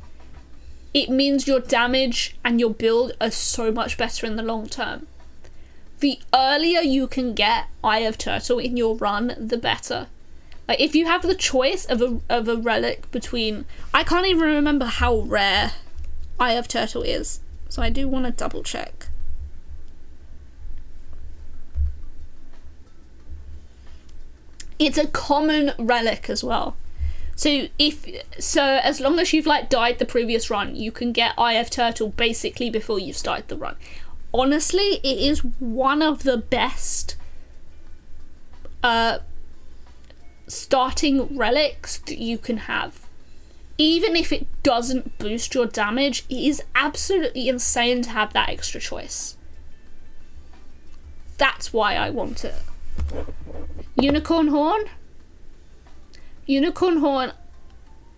it means your damage and your build are so much better in the long term. The earlier you can get Eye of Turtle in your run, the better. Like, if you have the choice of a relic between... I can't even remember how rare Eye of Turtle is, so I do want to double check. It's a common relic as well. So as long as you've like died the previous run, you can get Eye of Turtle basically before you start the run. Honestly, it is one of the best starting relics that you can have. Even if it doesn't boost your damage, it is absolutely insane to have that extra choice. That's why I want it. Unicorn Horn. Unicorn Horn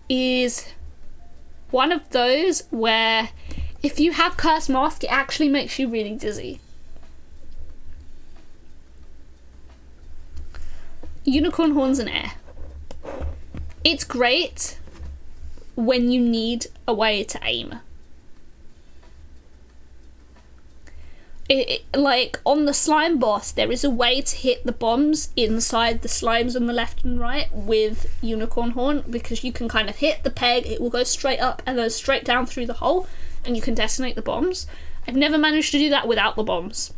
is one of those where if you have Curse Mask, it actually makes you really dizzy. Unicorn Horn's an air. It's great when you need a way to aim. Like on the slime boss, there is a way to hit the bombs inside the slimes on the left and right with Unicorn Horn, because you can kind of hit the peg, it will go straight up and then straight down through the hole, and you can detonate the bombs. I've never managed to do that without the bombs.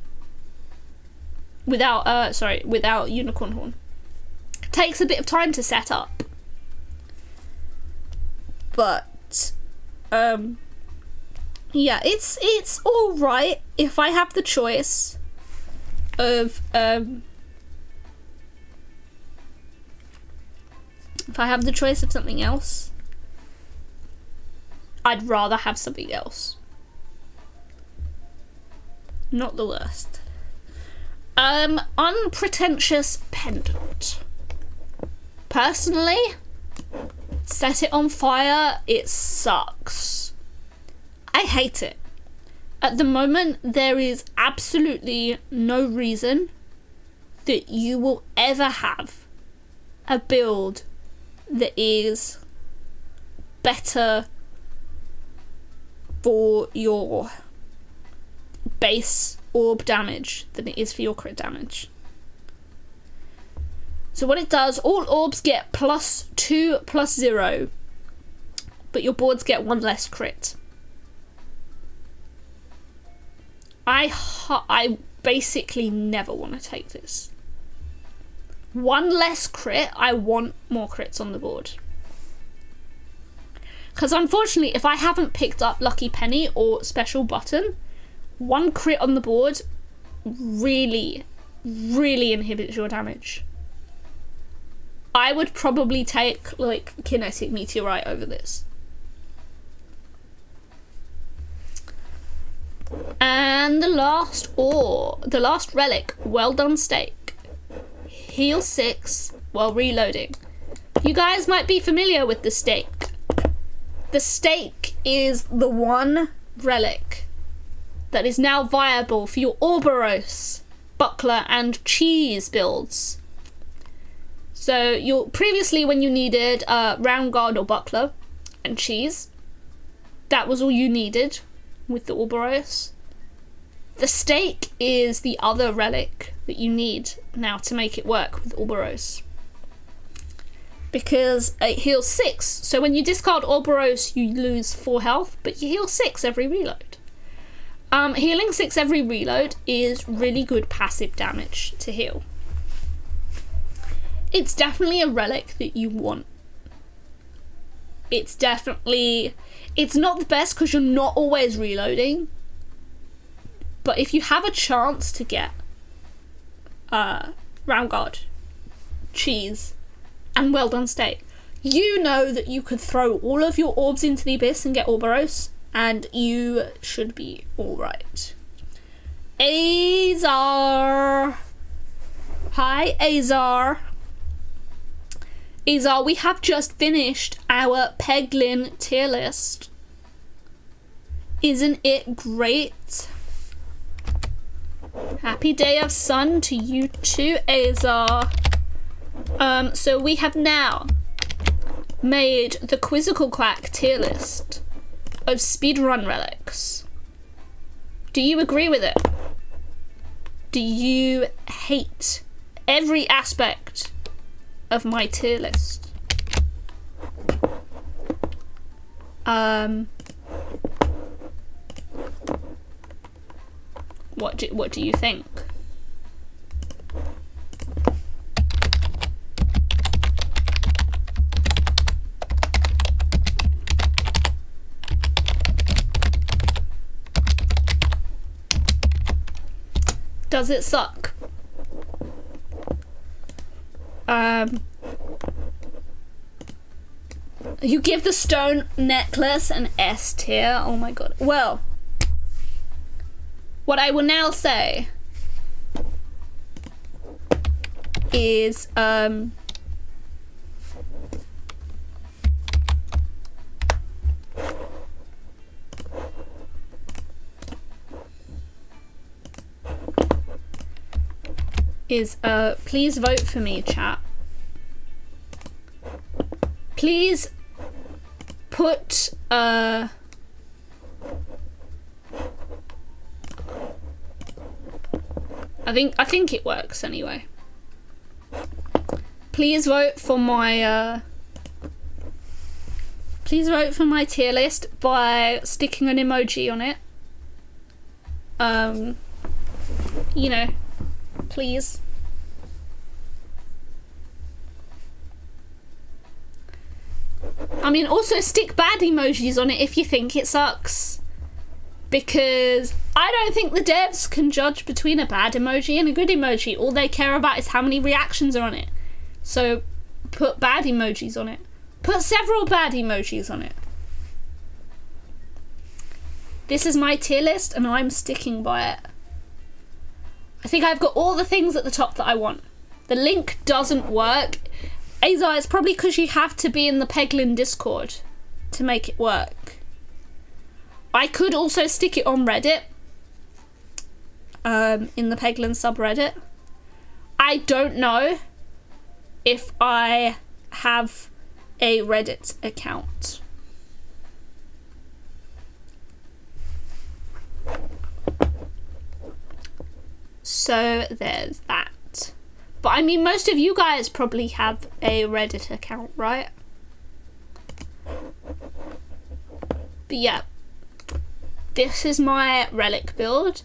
Without Unicorn Horn. It takes a bit of time to set up. But, yeah, it's alright if I have the choice of, something else. I'd rather have something else. Not the worst. Unpretentious pendant. Personally, set it on fire, it sucks. I hate it. At the moment, there is absolutely no reason that you will ever have a build that is better for your base orb damage than it is for your crit damage. So what it does, all orbs get +2/+0, but your boards get 1 less crit. I basically never want to take this. 1 less crit, I want more crits on the board. Because unfortunately, if I haven't picked up Lucky Penny or Special Button, 1 crit on the board really, really inhibits your damage. I would probably take, like, Kinetic Meteorite over this. And the last relic, Well Done Steak. Heal 6 while reloading. You guys might be familiar with the steak. The steak is the one relic that is now viable for your Ouroboros, Buckler, and Cheese builds. So previously when you needed Round Guard or Buckler and Cheese, that was all you needed with the Ouroboros. The steak is the other relic that you need now to make it work with Ouroboros. Because it heals 6, so when you discard Ouroboros you lose 4 health, but you heal 6 every reload. Healing 6 every reload is really good passive damage to heal. It's definitely a relic that you want. It's not the best because you're not always reloading, but if you have a chance to get Round Guard, Cheese, and Well Done Steak, you know that you could throw all of your orbs into the abyss and get Ouroboros, and you should be alright. Azar. Hi, Azar. Azar, we have just finished our Peglin tier list. Isn't it great? Happy day of sun to you too, Azar. So we have now made the QwizicalQwak tier list of speedrun relics. Do you agree with it? Do you hate every aspect of my tier list? What do you think? Does it suck? You give the stone necklace an S tier. Oh my god. Well, what I will now say is please vote for me, chat. Please put I think it works anyway. Please vote for my tier list by sticking an emoji on it. You know, please. I mean, also stick bad emojis on it if you think it sucks. Because I don't think the devs can judge between a bad emoji and a good emoji. All they care about is how many reactions are on it. So put bad emojis on it. Put several bad emojis on it. This is my tier list and I'm sticking by it. I think I've got all the things at the top that I want. The link doesn't work. Azar, it's probably because you have to be in the Peglin Discord to make it work. I could also stick it on Reddit. In the Peglin subreddit. I don't know if I have a Reddit account. So there's that. But I mean, most of you guys probably have a Reddit account, right? But yeah, this is my relic build.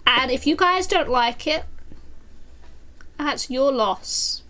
And if you guys don't like it, that's your loss.